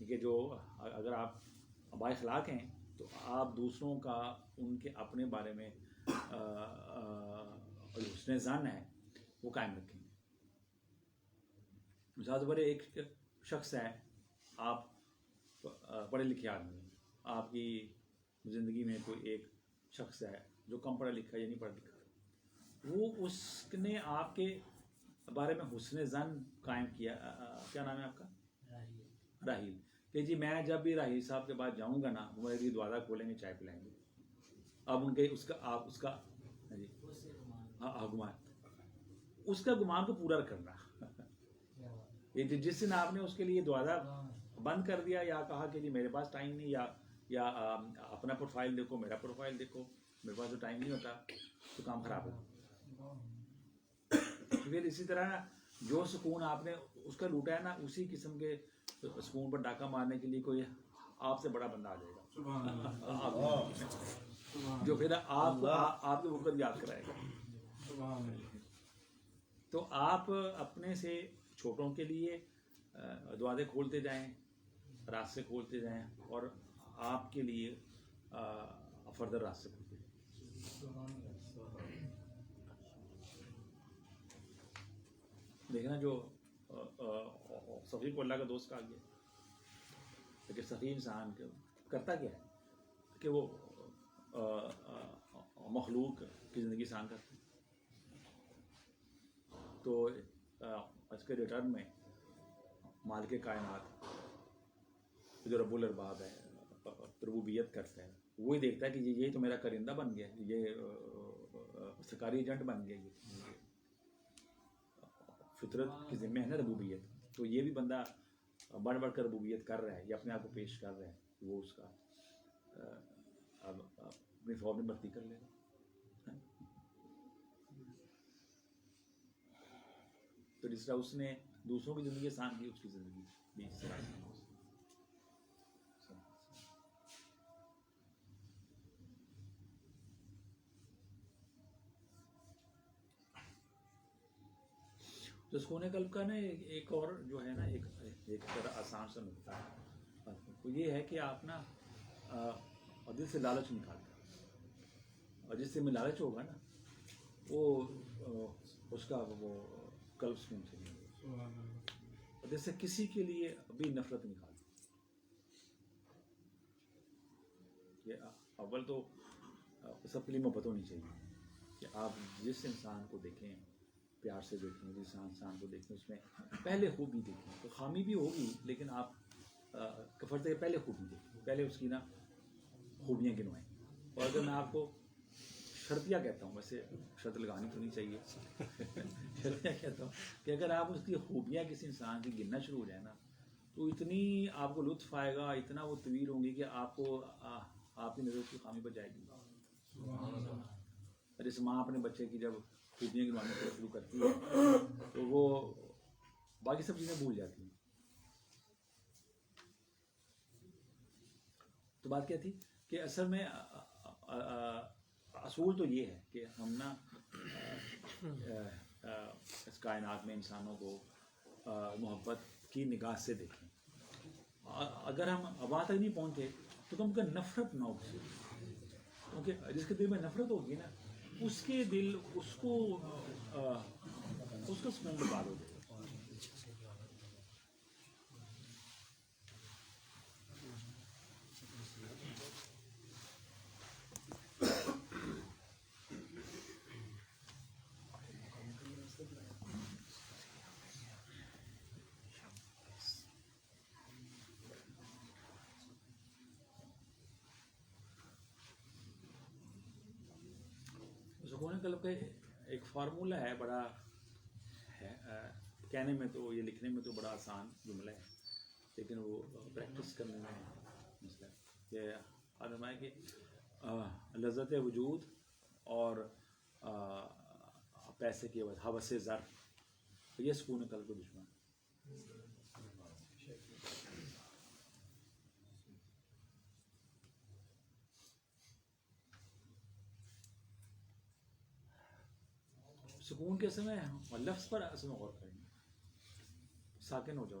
کہ جو اگر آپ بااخلاق ہیں تو آپ دوسروں کا ان کے اپنے بارے میں حسن ظن ہے وہ قائم رکھیں گے. مثال کے طور پر ایک شخص ہے, آپ پڑھے لکھے آدمی ہیں, آپ کی زندگی میں کوئی ایک شخص ہے جو کم پڑھا لکھا یا نہیں پڑھا لکھا, وہ اس نے آپ کے بارے میں حسن ظن قائم کیا. کیا نام ہے آپ کا؟ راہیل. کہ جی میں جب بھی راہیل صاحب کے بعد جاؤں گا نا وہ میرے لیے دروازہ کھولیں گے, چائے پلائیں گے. اب ان کے اس کا آپ اس کا جی ہاں گمان, اس کا گمان کو پورا کرنا. جس دن آپ نے اس کے لیے دروازہ بند کر دیا یا کہا کہ جی میرے پاس ٹائم نہیں, یا اپنا پروفائل دیکھو میرا پروفائل دیکھو, میرے پاس تو ٹائم نہیں ہوتا, تو کام خراب ہو. پھر اسی طرح جو سکون آپ نے اس کا لوٹا ہے نا, اسی قسم کے سکون پر ڈاکہ مارنے کے لیے کوئی آپ سے بڑا بندہ آ جائے گا جو پھر آپ کے وقت یاد کرائے گا. تو آپ اپنے سے چھوٹوں کے لیے دروازے کھولتے جائیں, راستے کھولتے جائیں, اور آپ کے لیے فردر راستے کھولتے جائیں. دیکھنا جو سفیر کو اللہ کا دوست کہا گیا, لیکن سفیر انسان کرتا کیا ہے کہ وہ مخلوق کی زندگی آسان کرتا ہے. تو اس کے ریٹرن میں مالک کائنات جو رب الارباب ہے, ربوبیت کرتا ہے, وہی دیکھتا ہے کہ یہ تو میرا کرندہ بن گیا, یہ سرکاری ایجنٹ بن گیا, یہ فطرت کی ذمہ ہے نا ربوبیت. تو یہ بھی بندہ بڑھ بڑھ کر ربوبیت کر رہا ہے, یا اپنے آپ کو پیش کر رہا ہے, وہ اس کا اب اپنی فوج میں بھرتی کر لے گا. تو جس طرح اس نے دوسروں کی زندگی آسان کی, اس کی زندگی بھی اس طرح آسان ہو. تو سکون قلب کا نا ایک اور جو ہے نا ایک طرح آسان سا نکتا ہے, وہ یہ ہے کہ آپ نا دل سے لالچ نکالتے ہیں, اور جس سے میں لالچ ہوگا نا وہ اس کا وہ قلب سکون سے نہیں ہوگا. اور جیسے کسی کے لیے بھی نفرت نکال یہ اول تو سب کے لیے محبت ہونی چاہیے کہ آپ جس انسان کو دیکھیں پیار سے دیکھیں, جس انسان کو دیکھیں اس میں پہلے خوبی دیکھیں. تو خامی بھی ہوگی لیکن آپ فرض ہے پہلے خوبی دیکھیں, پہلے اس کی نا خوبیاں گنوائیں. اور اگر میں آپ کو شرطیہ کہتا ہوں, ویسے شرط لگانی تو نہیں چاہیے, شرطیہ کہتا ہوں کہ اگر آپ اس کی خوبیاں کسی انسان کی گننا شروع ہو جائے نا, تو اتنی آپ کو لطف آئے گا, اتنا وہ طویل ہوں گی کہ آپ کو آپ کی نظر اس کی خامی پر جائے گی. جیسے ماں اپنے بچے کی جب خوبیاں گنوانے شروع کرتی ہے تو وہ باقی سب چیزیں بھول جاتی ہیں. تو بات کیا تھی کہ اصل میں اصول تو یہ ہے کہ ہم نا اس کائنات میں انسانوں کو محبت کی نگاہ سے دیکھیں. اگر ہم وہاں تک نہیں پہنچے تو کم کا نفرت نہ ہو, کیونکہ جس کے دل میں نفرت ہوگی نا اس کے دل اس کو سکون برباد ہو جائے گا. سکون قلب کا ایک فارمولہ ہے, بڑا ہے کہنے میں تو, یہ لکھنے میں تو بڑا آسان جملہ ہے, لیکن وہ پریکٹس کرنے میں مسئلہ ہے. کہ فرمائے کہ لذت وجود اور پیسے کی ہوس زر, یہ سکون قلب کو دشمن. سکون کے سمے لفظ پر اصل میں غور کریں, ساکن ہو جاؤ.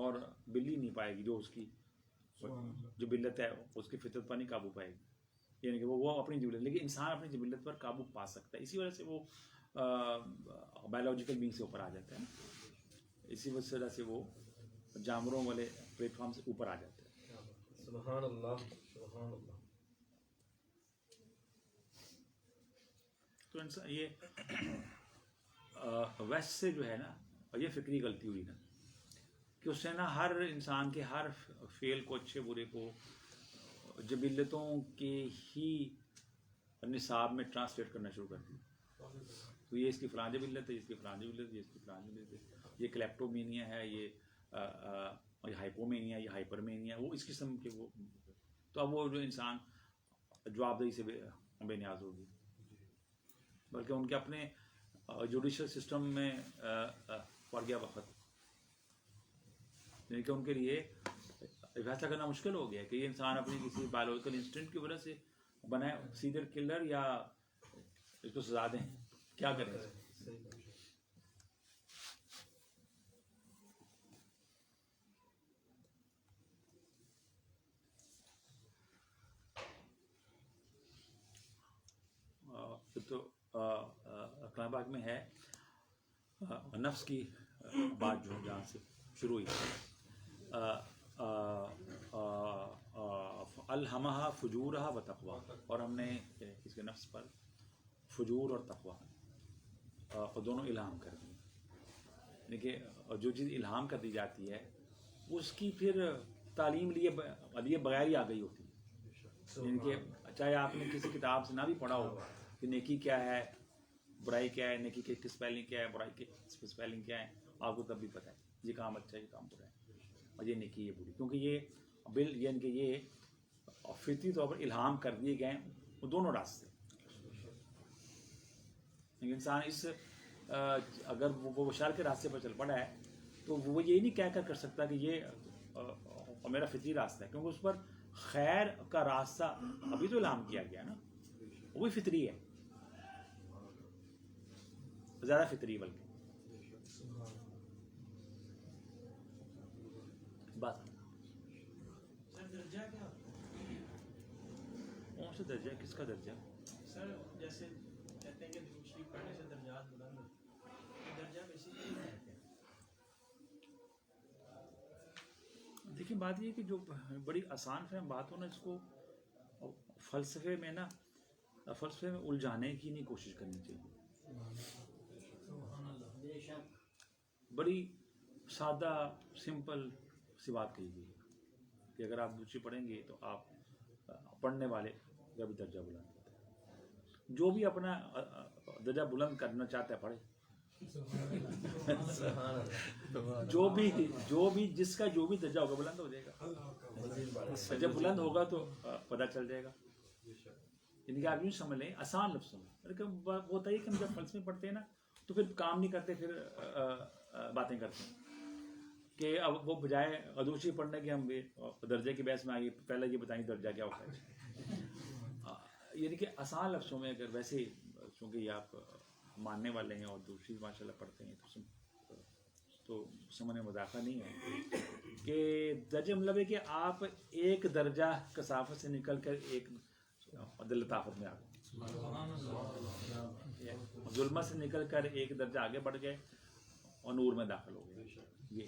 اور بلی نہیں پائے گی جو اس کی جو بلت ہے اس کی فطرت پر نہیں قابو پائے گی، یعنی کہ وہ اپنی جبلت، لیکن انسان اپنی جبلت پر قابو پا سکتا ہے، اسی وجہ سے وہ بایولوجیکل بینگ سے اوپر آ جاتا ہے، اسی وجہ سے وہ جانوروں والے پلیٹ فارم سے اوپر آ جاتا ہے. سبحان اللہ سبحان اللہ. تو انسان یہ ویسٹ سے جو ہے نا، یہ فکری غلطی ہوئی نا کہ اس نے نا ہر انسان کے ہر فعل کو، اچھے برے کو جبلتوں کے ہی نصاب میں ٹرانسلیٹ کرنا شروع کر دیا. تو یہ اس کی فلاں جبلت ہے، اس کی فلاں جبلت ہے، اس کی فلاں جبلت ہے، یہ کلیپٹومینیا ہے، یہ ہائپومینیا، یہ ہائپرمینیا، وہ اس قسم کے وہ. تو اب وہ جو انسان جواب دہی سے بے نیاز ہوگی، بلکہ ان کے اپنے جوڈیشل سسٹم میں پڑ گیا وقت، یعنی کہ ان کے لیے فیصلہ کرنا مشکل ہو گیا کہ یہ انسان اپنی کسی بایولوجیکل انسٹنکٹ کی وجہ سے بنائے سیریل کلر یا اس کو سزا دیں، کیا کریں. تو کلام پاک میں ہے نفس کی بات جو جہاں سے شروع ہوئی، الہمہا فجورہا و تقویٰ، اور ہم نے اس کے نفس پر فجور اور تقویٰ اور دونوں الہام کر دی. یعنی کہ جو چیز الہام کر دی جاتی ہے اس کی پھر تعلیم لیے بغیر ہی آ گئی ہوتی ہے. یعنی کہ چاہے آپ نے کسی کتاب سے نہ بھی پڑھا ہو کہ نیکی کیا ہے، برائی کیا ہے، نیکی کی اسپیلنگ کیا ہے، برائی کی اسپیلنگ کیا ہے، آپ کو تب بھی پتہ ہے یہ کام اچھا ہے، یہ کام برا ہے، اور یہ نیکی یہ بری، کیونکہ یہ یعنی کہ یہ فطری طور پر الہام کر دیے گئے ہیں وہ دونوں راستے. انسان اس اگر وہ شر کے راستے پر چل پڑا ہے تو وہ یہ نہیں کہہ کر سکتا کہ یہ میرا فطری راستہ ہے، کیونکہ اس پر خیر کا راستہ ابھی تو الہام کیا گیا نا، وہ بھی فطری ہے، زیادہ فطری بلکہ. بات سر درجہ کیا کون سا درجہ، کس کا درجہ؟ سر جیسے کہتے ہیں کہ درود شریف پڑھنے سے درجات بلند ہوتے ہیں، درجہ بیسیکلی کیا ہے؟ دیکھیں بات یہ کہ جو بڑی آسان فہم بات ہو نا، اس کو فلسفے میں الجھانے کی نہیں کوشش کرنی چاہیے. بڑی سادہ سمپل سی بات کہی گئی کہ اگر آپ دوسری پڑھیں گے تو آپ پڑھنے والے کا بھی درجہ بلند ہوتا ہے. جو بھی اپنا درجہ بلند کرنا چاہتا ہے پڑھے، جو بھی جس کا جو بھی درجہ ہوگا بلند ہو جائے گا. جب بلند ہوگا تو پتہ چل جائے گا. یعنی کہ آپ یوں سمجھ لیں آسان لفظوں میں، وہ ہوتا ہے کہ ہم جب فلسفے پڑھتے ہیں نا تو پھر کام نہیں کرتے، پھر باتیں کرتے ہیں کہ اب وہ بجائے ادوشی پڑھنے کے ہم درجے کی بحث میں آئیے، پہلے یہ بتائیں درجہ کیا ہوتا ہے. یعنی کہ آسان لفظوں میں اگر ویسے چونکہ یہ آپ ماننے والے ہیں اور دوسری ماشاء اللہ پڑھتے ہیں تو سمجھنے میں مذاقہ نہیں ہے کہ درجہ مطلب ہے کہ آپ ایک درجہ کثافت سے نکل کر ایک لطافت میں آ گئے، ظلمت سے نکل کر ایک درجہ آگے بڑھ گئے اور نور میں داخل ہو گئے. یہ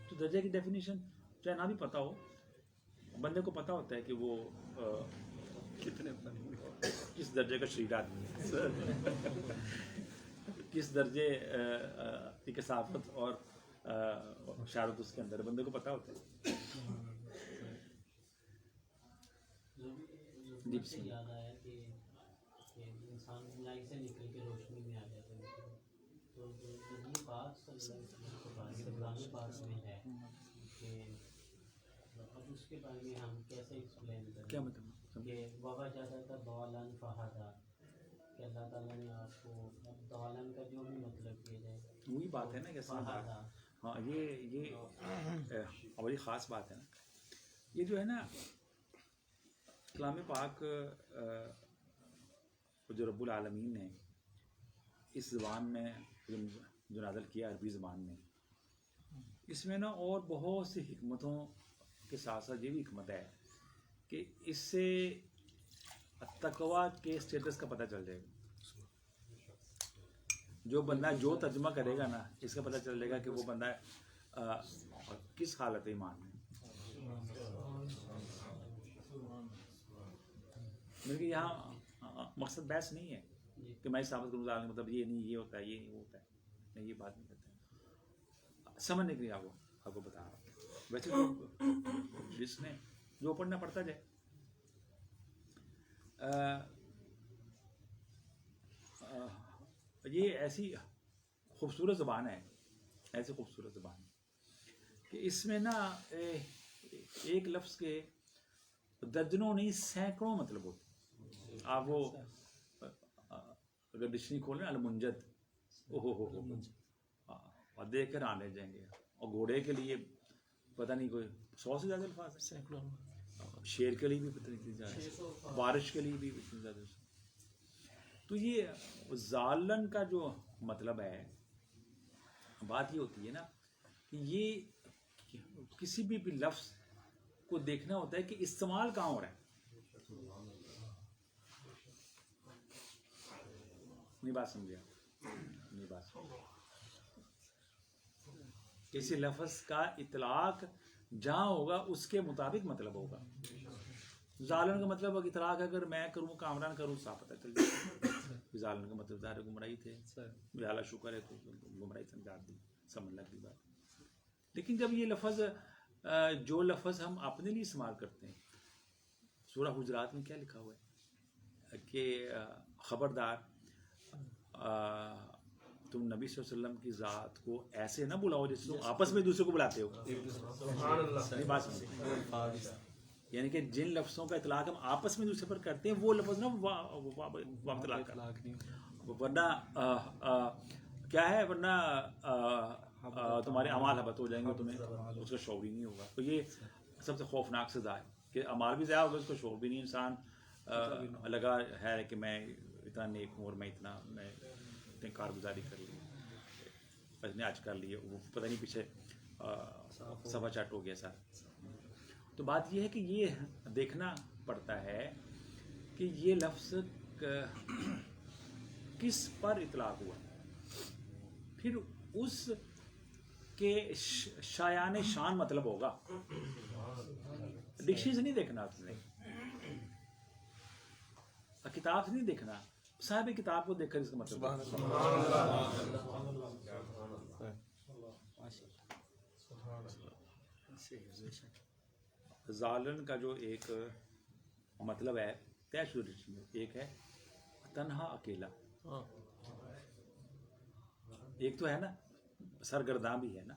تو درجے کی ڈیفینیشن چاہے نہ بھی پتہ ہو، بندے کو پتہ ہوتا ہے کہ وہ کس درجے کا شریر آدمی ہے، کس درجے کی کثافت اور شارت اس کے اندر بندے کو پتہ ہوتا ہے. یاد آیا کہ انسان بلائی سے نکل کے روشنی میں آ جاتا ہے، تو یہ بات قرآن پاک میں ہے کہ اب اس کے بارے میں ہم کیسے ایکسپلین کریں کہ بابا جاتا تھا دوالن فہدا، کہ اللہ تعالیٰ نے آپ کو دوالن کا جو بھی مطلب کیا جائے وہی بات ہے نا کہ ہاں یہ بڑی خاص بات ہے نا. یہ جو ہے نا کلام پاک جو رب العالمین نے اس زبان میں جو نازل کیا عربی زبان میں، اس میں نا اور بہت سی حکمتوں کے ساتھ ساتھ یہ بھی حکمت ہے کہ اس سے تقویٰ کے اسٹیٹس کا پتہ چل جائے گا. جو بندہ جو ترجمہ کرے گا نا اس کا پتہ چل جائے گا کہ وہ بندہ کس حالت ایمان میں. بلکہ یہاں مقصد بحث نہیں ہے کہ میں ثابت کروں ظالم مطلب یہ نہیں یہ ہوتا ہے یہ نہیں وہ ہوتا ہے. نہیں یہ بات نہیں کرتے ہیں. سمجھنے کے لیے آپ کو بتا رہا ہوں. ویسے تو جس نے جو پڑھنا پڑتا جائے. یہ ایسی خوبصورت زبان ہے ایسی خوبصورت زبان ہے کہ اس میں نا ایک لفظ کے درجنوں نہیں سینکڑوں مطلب ہوتے. آپ وہ اگر ڈکشنری کھولیں المنجد ہو اور دیکھ کر آنے جائیں گے. اور گھوڑے کے لیے پتہ نہیں کوئی 100 سے زیادہ الفاظ ہیں. سینکڑوں. شیر کے لیے بھی پتہ نہیں زیادہ, بارش کے لیے بھی اتنی زیادہ. تو یہ ظالن کا جو مطلب ہے بات یہ ہوتی ہے نا کہ یہ کسی بھی لفظ کو دیکھنا ہوتا ہے کہ استعمال کہاں ہو رہا ہے. نہیں بات سمجھا نہیں بات. کسی لفظ کا اطلاق جہاں ہوگا اس کے مطابق مطلب ہوگا. ظالم کا مطلب اطلاق اگر میں کروں کامران کروں صاف پتہ چل جائے. ظالم کا مطلب ظاہر گمراہی تھے اللہ شکر ہے تو گمراہی سمجھا دی سمجھ لگ گئی بات. لیکن جب یہ لفظ جو لفظ ہم اپنے لیے استعمال کرتے ہیں سورہ حجرات میں کیا لکھا ہوا ہے کہ خبردار تم نبی صلی اللہ علیہ وسلم کی ذات کو ایسے نہ بلاؤ جیسے تم آپس میں دوسرے کو بلاتے ہو. نہیں بات سمجھے. یعنی کہ جن لفظوں کا اطلاق ہم آپس میں دوسرے پر کرتے ہیں وہ لفظ نا اطلاق ورنہ کیا ہے ورنہ تمہارے اعمال حبط ہو جائیں گے تمہیں اس کا شعور ہی نہیں ہوگا. تو یہ سب سے خوفناک سزا ہے کہ اعمال بھی ضائع ہوگا اس کا شعور بھی نہیں. انسان لگا ہے کہ میں اتنا نیک ہوں اور میں اتنی کارگزاری کر لی نے آج کر لی وہ پتہ نہیں پیچھے سبا چٹ ہو گیا سر. تو بات یہ ہے کہ یہ دیکھنا پڑتا ہے کہ یہ لفظ کس پر اطلاق ہوا پھر اس کے شایان شان مطلب ہوگا. ڈکشنری سے نہیں دیکھنا آپ نے کتاب سے نہیں دیکھنا صاحب کتاب کو دیکھ کر اس کا مطلب ظالن کا جو ایک مطلب ہے طے شدہ ڈکشنری ایک ہے تنہا اکیلا. ایک تو ہے نا سرگرداں بھی ہے نا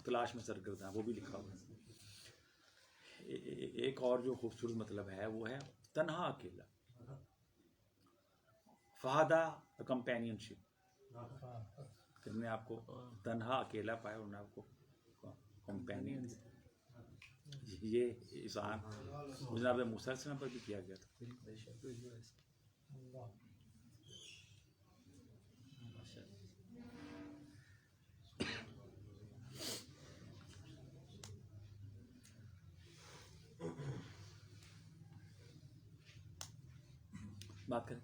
تلاش میں سرگرداں وہ بھی لکھا ہوا ہے. ایک اور جو خوبصورت مطلب ہے وہ ہے تنہا اکیلا. فہدہ کمپینین شپ کہ نے آپ کو تنہا اکیلا پایا اور نے آپ کو کمپینین. یہ احسان جناب موسیٰ علیہ السلام پر بھی کیا گیا تھا. بات کریں.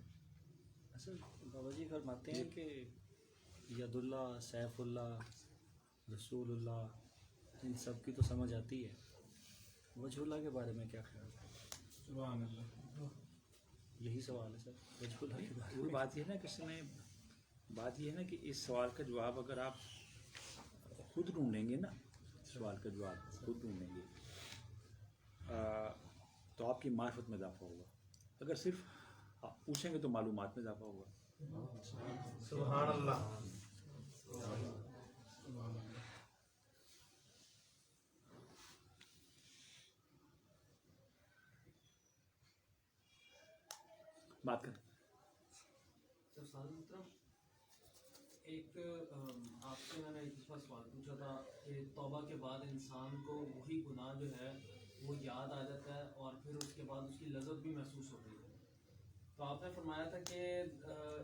اصل بابا جی فرماتے ہیں کہ ید اللہ سیف اللہ رسول اللہ ان سب کی تو سمجھ آتی ہے. وجہ اللہ کے بارے میں کیا خیال ہے؟ سبحان اللہ. یہی سوال ہے سر وجہ اللہ کے بارے میں. بات یہ ہے نا کہ اس میں بات یہ ہے نا کہ اس سوال کا جواب اگر آپ خود ڈھونڈیں گے نا سوال کا جواب خود ڈھونڈیں گے تو آپ کی معرفت میں اضافہ ہوگا. اگر صرف آپ پوچھیں گے تو معلومات میں اضافہ ہوگا. سبحان اللہ. بات کریں. ایک آپ سے میں نے ایک سوال پوچھا تھا کہ توبہ کے بعد انسان کو وہی گناہ جو ہے وہ یاد آ جاتا ہے اور پھر اس کے بعد اس کی لذت بھی محسوس ہوتی ہے. تو آپ نے فرمایا تھا کہ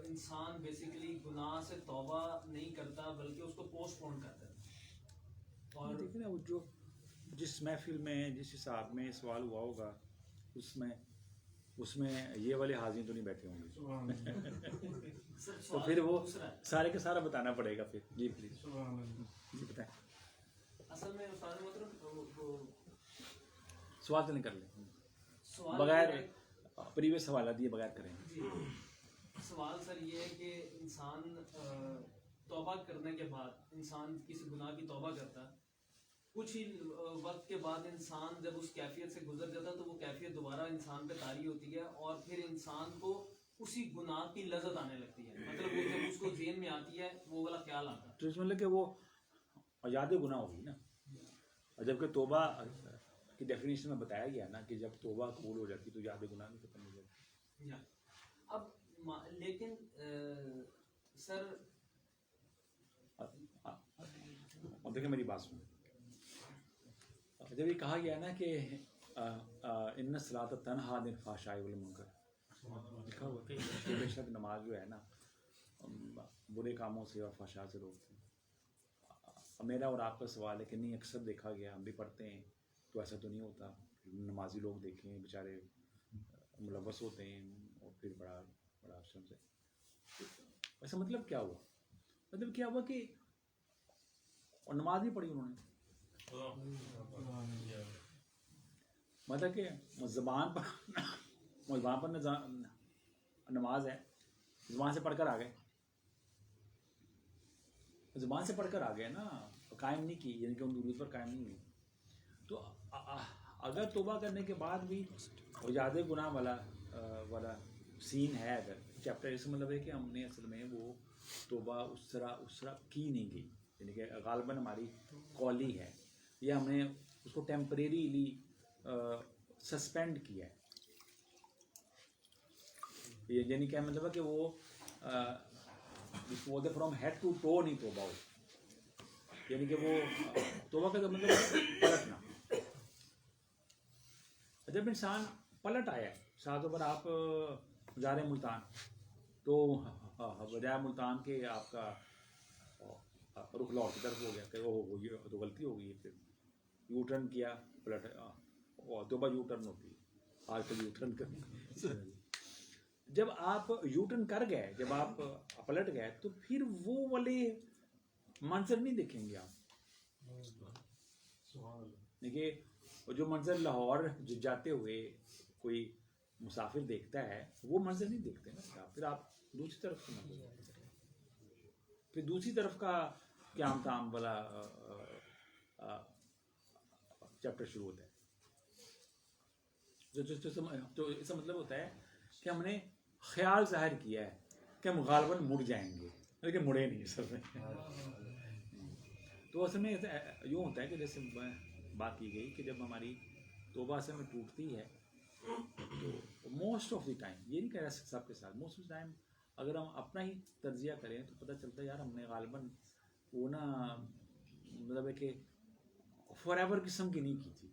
انسان بیسیکلی گناہ سے توبہ نہیں کرتا بلکہ اس کو پوسٹ پون کرتا ہے. اور دیکھیں نا وہ جو جس محفل میں جس حساب میں سوال ہوا ہوگا اس میں یہ والے حاضرین تو نہیں بیٹھے ہوں گے تو پھر وہ سارے کے سارا بتانا پڑے گا پھر. جی پلیز جی بتائیں. اصل میں استاد محترم سوال تو نہیں کر لیں سوال بغیر پریویس حوالہ دیے بغیر کریں. جی سوال سر یہ ہے کہ انسان توبہ کرنے کے بعد انسان کسی گناہ کی توبہ کرتا ہے, کچھ ہی وقت کے بعد انسان جب اس کیفیت سے گزر جاتا ہے تو وہ کیفیت دوبارہ انسان پہ طاری ہوتی ہے اور پھر انسان کو اسی گناہ کی لذت آنے لگتی ہے. مطلب وہ جب اس کو ذہن میں آتی ہے وہ والا خیال آتا ہے تو اس مطلب کہ وہ یاد گناہ ہوگی نا, اور جبکہ توبہ کی ڈیفینیشن میں بتایا گیا نا کہ جب توبہ قبول ہو جاتی تو یاد گناہ نہیں ختم ہو جاتی. اب لیکن سر دیکھیں میری بات سنیں, جب یہ کہا گیا نا کہ ان الصلاۃ تنہی عن الفحشاء والمنکر, لکھا ہوا کہ بے شک نماز جو ہے نا برے کاموں سے اور فحشاء سے روکتی ہے. میرا اور آپ کا سوال ہے کہ نہیں اکثر دیکھا گیا ہم بھی پڑھتے ہیں تو ایسا تو نہیں ہوتا, نمازی لوگ دیکھیں بیچارے ملوث ہوتے ہیں اور پھر بڑا بڑا افسر سے. ایسا مطلب کیا ہوا؟ مطلب کیا ہوا کہ اور نماز نہیں پڑھی انہوں نے, مطلب کہ زبان پر نماز ہے, زبان سے پڑھ کر آ گئے, زبان سے پڑھ کر آ گئے نا, قائم نہیں کی, یعنی کہ ان درود پر قائم نہیں ہوئی. تو اگر توبہ کرنے کے بعد بھی زیادہ گناہ والا سین ہے اگر چیپٹر, اس مطلب ہے کہ ہم نے اصل میں وہ توبہ اس طرح کی نہیں گئی, یعنی کہ غالباً ہماری قولی ہے یا ہم نے اس کو ٹیمپریریلی سسپینڈ کیا ہے. یعنی کہ مطلب ہے کہ وہ فرام ہیڈ ٹو ٹو نہیں توبہ ہو, یعنی کہ وہ توبہ کا مطلب پلٹنا. جب انسان پلٹ آیا ہے, ساتھ پر آپ جا رہے ہیں ملتان تو بجائے ملتان کے آپ کا رخ لاہور کی طرف ہو گیا کہ وہ یہ تو غلطی ہو گئی ہے, پھر یو ٹرن کیا پلٹ, توبہ یو ٹرن ہوتی ہے آج کل یو ٹرن کرنا. جب آپ یو ٹرن کر گئے, جب آپ پلٹ گئے تو پھر وہ والے منظر نہیں دیکھیں گے آپ. دیکھیے جو منظر لاہور جاتے ہوئے کوئی مسافر دیکھتا ہے وہ منظر نہیں دیکھتے نا, پھر آپ دوسری طرف کا منظر, پھر دوسری طرف کا قیام تام والا چیپٹر شروع ہوتا ہے. تو اس کا مطلب ہوتا ہے کہ ہم نے خیال ظاہر کیا ہے کہ ہم غالباً مڑ جائیں گے, لیکن مڑے نہیں اصل میں. تو اصل میں یوں ہوتا ہے کہ جیسے بات کی گئی کہ جب ہماری توبہ اصل میں ٹوٹتی ہے تو موسٹ آف دی ٹائم, یہ نہیں کہہ رہا سب کے ساتھ, موسٹ آف دی ٹائم اگر ہم اپنا ہی تجزیہ کریں تو پتہ چلتا ہے یار ہم نے غالباً وہ نا مطلب ہے کہ فار ایور قسم کی نہیں کی تھی.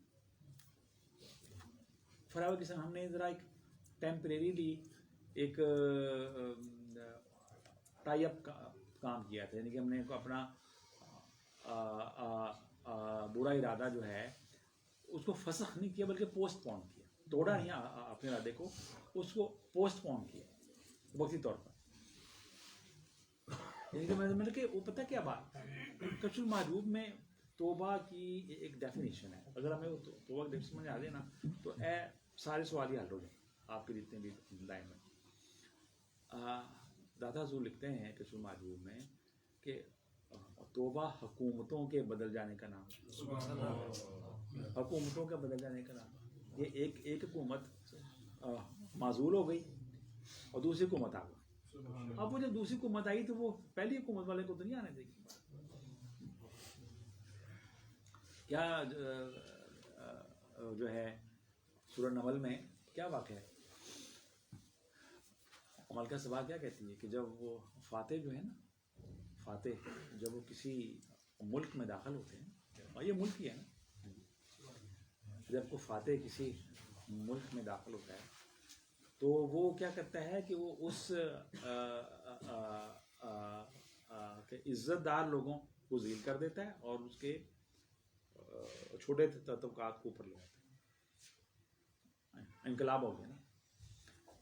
فار ایور قسم ہم نے ذرا ایک ٹیمپریریلی ایک ٹائی اپ کام کیا تھا, یعنی کہ ہم نے اپنا برا ارادہ جو ہے اس کو فسخ نہیں کیا بلکہ پوسٹ پون کیا, توڑا نہیں اپنے ارادے کو, اس کو پوسٹ پون کیا وقتی طور پر. یعنی کہ مطلب کہ وہ پتہ کیا بات, کشف المحجوب میں توبہ کی ایک ڈیفینیشن ہے. اگر ہمیں توبہ کی ڈیفینیشن سمجھ آ جائے نا تو سارے سوال ہی حل ہو جائیں آپ کے جتنے بھی لائن میں. داتا حضور لکھتے ہیں کشف المحجوب میں کہ توبہ حکومتوں کے بدل جانے کا نام, حکومتوں کے بدل جانے کا نام. یہ ایک حکومت معزول ہو گئی اور دوسری حکومت آ گئی. اب وہ جب دوسری حکومت آئی تو وہ پہلی حکومت والے کو تو نہیں آنے دے گی. کیا جو ہے سورہ نمل میں کیا واقعہ ہے, ملکہ سبا کیا کہتی ہے کہ جب وہ فاتح جو ہے نا, فاتح جب وہ کسی ملک میں داخل ہوتے ہیں, اور یہ ملک ہی ہے نا, جب کوئی فاتح کسی ملک میں داخل ہوتا ہے تو وہ کیا کرتا ہے کہ وہ اس عزت دار لوگوں کو ذلیل کر دیتا ہے اور اس کے چھوٹے طبقات کو اوپر لے آتے ہیں. انقلاب ہو گیا نا.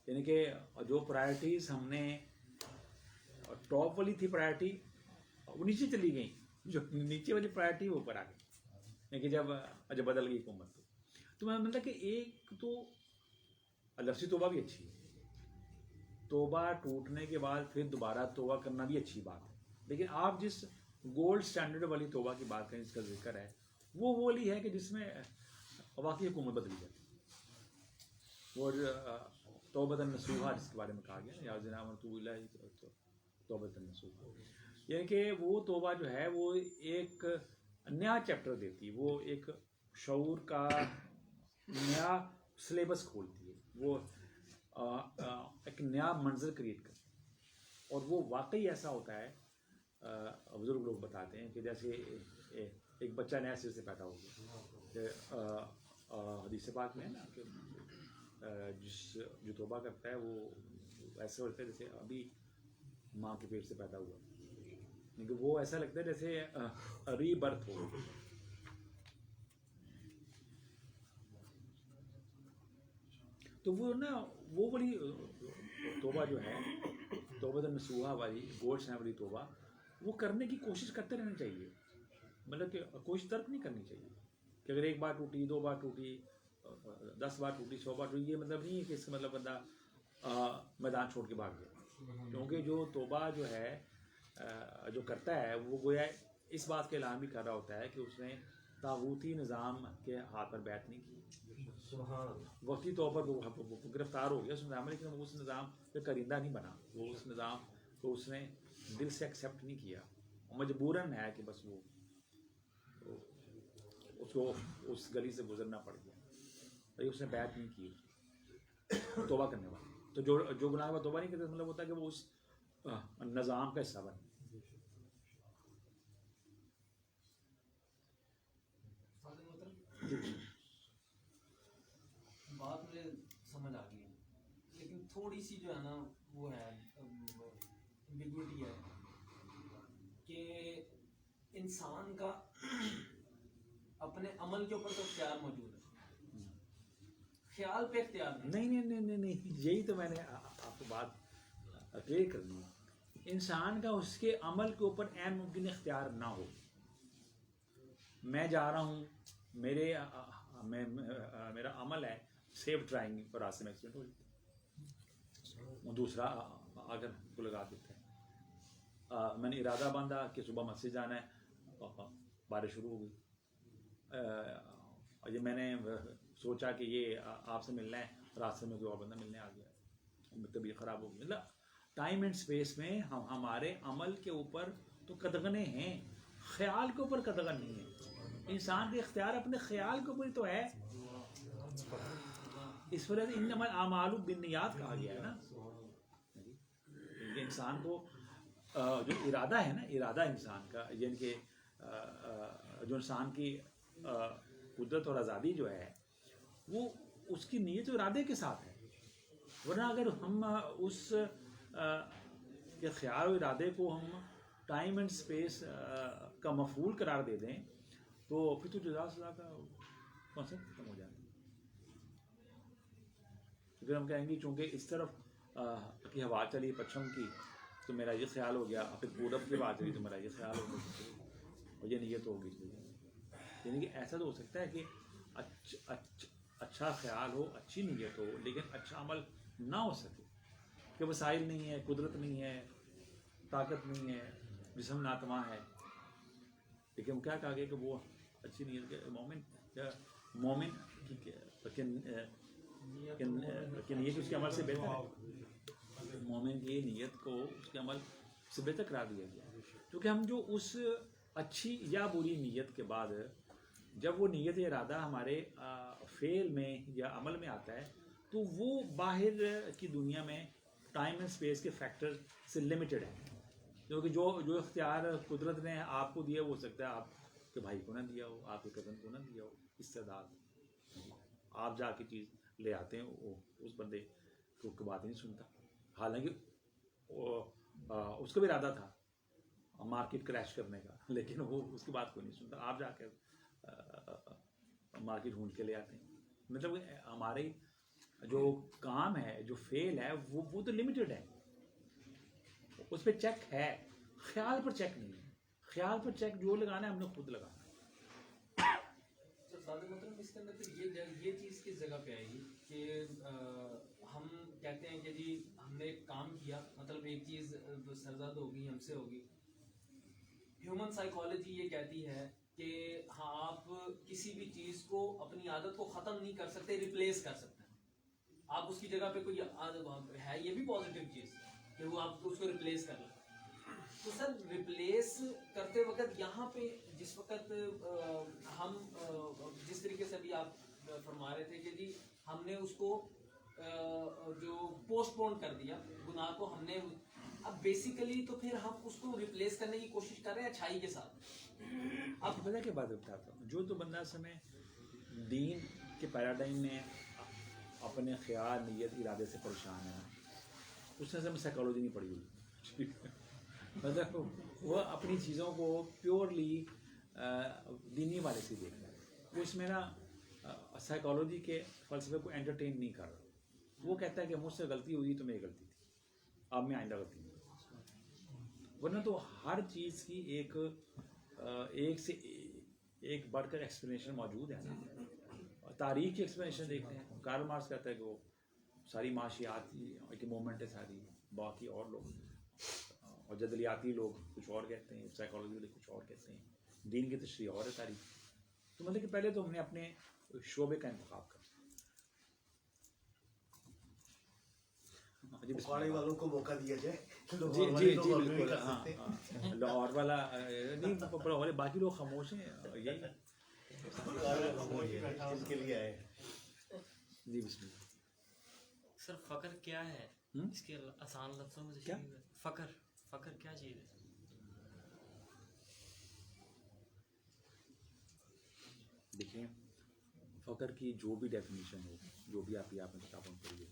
یعنی کہ جو پرائرٹیز ہم نے ٹاپ والی تھی پرائرٹی وہ نیچے چلی گئیں, جو نیچے والی پرائرٹی وہ اوپر آ گئی. یعنی کہ جب بدل گئی حکومت تو میں مطلب کہ ایک تو لفظی توبہ بھی اچھی ہے, توبہ ٹوٹنے کے بعد پھر دوبارہ توبہ کرنا بھی اچھی بات ہے, لیکن آپ جس گولڈ سٹینڈرڈ والی توبہ کی بات کریں, جس کا ذکر ہے, وہ والی ہے کہ جس میں واقعی حکومت بدلی جاتی ہے. اور توبۃ النصوحہ جس کے بارے میں کہا گیا, یا جناب توبۃ النصوحہ, یعنی کہ وہ توبہ جو ہے وہ ایک نیا چیپٹر دیتی ہے, وہ ایک شعور کا نیا سلیبس کھولتی ہے, وہ ایک نیا منظر کریٹ کرتی ہے. اور وہ واقعی ایسا ہوتا ہے, بزرگ لوگ بتاتے ہیں کہ جیسے ایک بچہ نیا سر سے پیدا ہو گیا. حدیث پاک میں ہے نا کہ جو توبہ کرتا ہے وہ ایسا ہوتا ہے جیسے ابھی ماں کے پیٹ سے پیدا ہوا, لیکن وہ ایسا لگتا ہے جیسے ری برتھ ہو. تو وہ نا وہ بڑی توبہ جو ہے, توبۃ النصوحہ والی گولڈ سٹینڈرڈ والی توبہ, وہ کرنے کی کوشش کرتے رہنا چاہیے. مطلب کہ کوشش ترک نہیں کرنی چاہیے کہ اگر ایک بار ٹوٹی, 2 بار ٹوٹی, 10 بار ٹوٹی, 100 بار ٹوٹی, یہ مطلب نہیں ہے کہ اس کا مطلب بندہ میدان چھوڑ کے بھاگ گیا. کیونکہ جو توبہ جو ہے جو کرتا ہے وہ گویا اس بات کا اعلان بھی کر رہا ہوتا ہے کہ اس نے طاغوتی نظام کے ہاتھ پر بیعت نہیں کی. وقتی طور پر وہ گرفتار ہو گیا اس نظام میں, لیکن وہ اس نظام پہ کرندہ نہیں بنا. وہ اس نظام کو اس نے دل سے ایکسیپٹ نہیں کیا, مجبوراً ہے کہ بس وہ اس کو اس گلی سے گزرنا پڑ گیا, لیکن اس نے بیعت نہیں کی توبہ کرنے والا. تو جو گناہ کا توبہ نہیں کرتے مطلب ہوتا ہے کہ وہ اس نظام کا حصہ بنے. بات مجھے سمجھ آ گئی ہے, لیکن تھوڑی سی جو ہے نا وہ ہے ایمبیگوٹی ہے کہ انسان کا اپنے عمل کے اوپر تو اختیار موجود ہے, خیال پہ اختیار نہیں, یہی تو میں نے آپ کو بات کلیئر کرنی ہے. انسان کا اس کے عمل کے اوپر عین ممکن اختیار نہ ہو. میں جا رہا ہوں, میرا عمل ہے سیف ڈرائنگ پر راستے میں ایکسیڈنٹ ہو جاتا ہے, دوسرا اگر کو لگا دیتا ہے. میں نے ارادہ باندھا کہ صبح مسجد جانا ہے, بارش شروع ہو گئی. یہ میں نے سوچا کہ یہ آپ سے ملنا ہے, راستے میں کوئی اور بندہ ملنے آ گیا, طبیعت خراب ہو گئی. مطلب ٹائم اینڈ اسپیس میں ہمارے عمل کے اوپر تو قدغنیں ہیں, خیال کے اوپر قدغن نہیں ہے. انسان کے اختیار اپنے خیال کے اوپر تو ہے. اس وجہ سے انما الاعمال بالنیات کہا گیا ہے نا. انسان کو جو ارادہ ہے نا, ارادہ انسان کا, یعنی کہ جو انسان کی قدرت اور آزادی جو ہے وہ اس کی نیت و ارادے کے ساتھ ہے. ورنہ اگر ہم اس کے خیال و ارادے کو ہم ٹائم اینڈ اسپیس کا مفعول قرار دے دیں تو پھر تو جزا سزا کا کانسیپٹ ختم ہو جائے. پھر ہم کہیں گے چونکہ اس طرف کی ہوا چلی پچھم کی تو میرا یہ خیال ہو گیا, پھر پورب کی ہوا چلی تو میرا یہ خیال ہو گیا, اور یہ نیت ہوگی. یعنی کہ ایسا تو ہو سکتا ہے کہ اچھا خیال ہو, اچھی نیت ہو, لیکن اچھا عمل نہ ہو سکے کہ وسائل نہیں ہے, قدرت نہیں ہے, طاقت نہیں ہے, جسم ناتواں ہے. لیکن کیا کہا گیا کہ وہ اچھی نیت کے مومن کی نیت اس کے عمل سے بہتر ہے. مومن کی نیت کو اس کے عمل سے بہتر قرار دیا گیا, کیونکہ ہم جو اس اچھی یا بری نیت کے بعد جب وہ نیت ارادہ ہمارے فعل میں یا عمل میں آتا ہے تو وہ باہر کی دنیا میں ٹائم اینڈ اسپیس کے فیکٹر سے لمیٹڈ ہے. کیونکہ جو اختیار قدرت نے آپ کو دیا وہ ہو سکتا ہے آپ کے بھائی کو نہ دیا ہو, آپ کے کزن کو نہ دیا ہو. استعداد آپ جا کے چیز لے آتے ہیں, وہ اس بندے کو بات نہیں سنتا, حالانکہ اس کا بھی ارادہ تھا مارکیٹ کریش کرنے کا, لیکن وہ اس کی بات کو نہیں سنتا. آپ جا کے مارکیٹ ڈھونڈ کے لے آتے ہیں. مطلب ہمارے جو کام ہے, جو فیل ہے, وہ تو لمیٹڈ ہے, اس پہ چیک ہے, خیال پر چیک نہیں ہے. خیال پر چیک جو لگانا ہے ہم نے خود لگانا ہے. صادق محترم, اس کے اندر پھر یہ چیز کس جگہ پہ آئے گی کہ ہم کہتے ہیں کہ جی ہم نے ایک کام کیا, مطلب ایک چیز سرزد ہوگی, ہم سے ہوگی. ہیومن سائیکالوجی یہ کہتی ہے کہ ہاں آپ کسی بھی چیز کو, اپنی عادت کو ختم نہیں کر سکتے, ریپلیس کر سکتے ہیں. آپ اس کی جگہ پہ کوئی عادت ہے, یہ بھی پازیٹیو چیز کہ وہ آپ اس کو ریپلیس کر لیں. تو سر ریپلیس کرتے وقت یہاں پہ جس وقت ہم جس طریقے سے ابھی آپ فرما رہے تھے کہ جی ہم نے اس کو جو پوسٹ پون کر دیا گناہ کو, ہم نے اب بیسیکلی تو پھر ہم اس کو ریپلیس کرنے کی کوشش کر رہے ہیں اچھائی کے ساتھ. آپ پتہ کیا بات بتاتا ہوں, جو تو بندہ سمے دین کے پیراڈائم میں اپنے خیال, نیت, ارادے سے پریشان ہے, اس نے سمے سائیکالوجی نہیں پڑھی ہوئی. مطلب وہ اپنی چیزوں کو پیورلی دینی والے سے دیکھ رہا ہے. وہ اس میں نا سائیکالوجی کے فلسفے کو انٹرٹین نہیں کر رہا. وہ کہتا ہے کہ مجھ سے غلطی ہوئی تو میری غلطی تھی, اب میں آئندہ غلطی نہیں کروں. ورنہ تو ہر چیز کی ایک سے ایک بڑھ کر ایکسپلینیشن موجود ہے نا. تاریخ کی ایکسپلینیشن دیکھتے ہیں, کارل مارکس کہتا ہے کہ وہ ساری معاشیاتی کی مومنٹ ہے ساری, باقی اور لوگ اور جدلیاتی لوگ کچھ اور کہتے ہیں, سائیکالوجی والے کچھ اور کہتے ہیں, دین کی تشریح اور ہے تاریخ. تو مطلب کہ پہلے تو ہم نے اپنے شعبے کا انتخاب کر پکاڑے والوں کو موقع دیا جائے. جی جی جی بالکل. ہاں لاہور والا نہیں, لاہور باقی لوگ خاموش ہیں, یہی اس کے لیے آئے. جی بسم اللہ. سر فقر کیا ہے, اس کے آسان لفظوں میں کیا فقر کیا چیز ہے؟ دیکھیں, فقر کی جو بھی ڈیفینیشن ہو, جو بھی آپ نے کتابوں میں پڑھی ہے,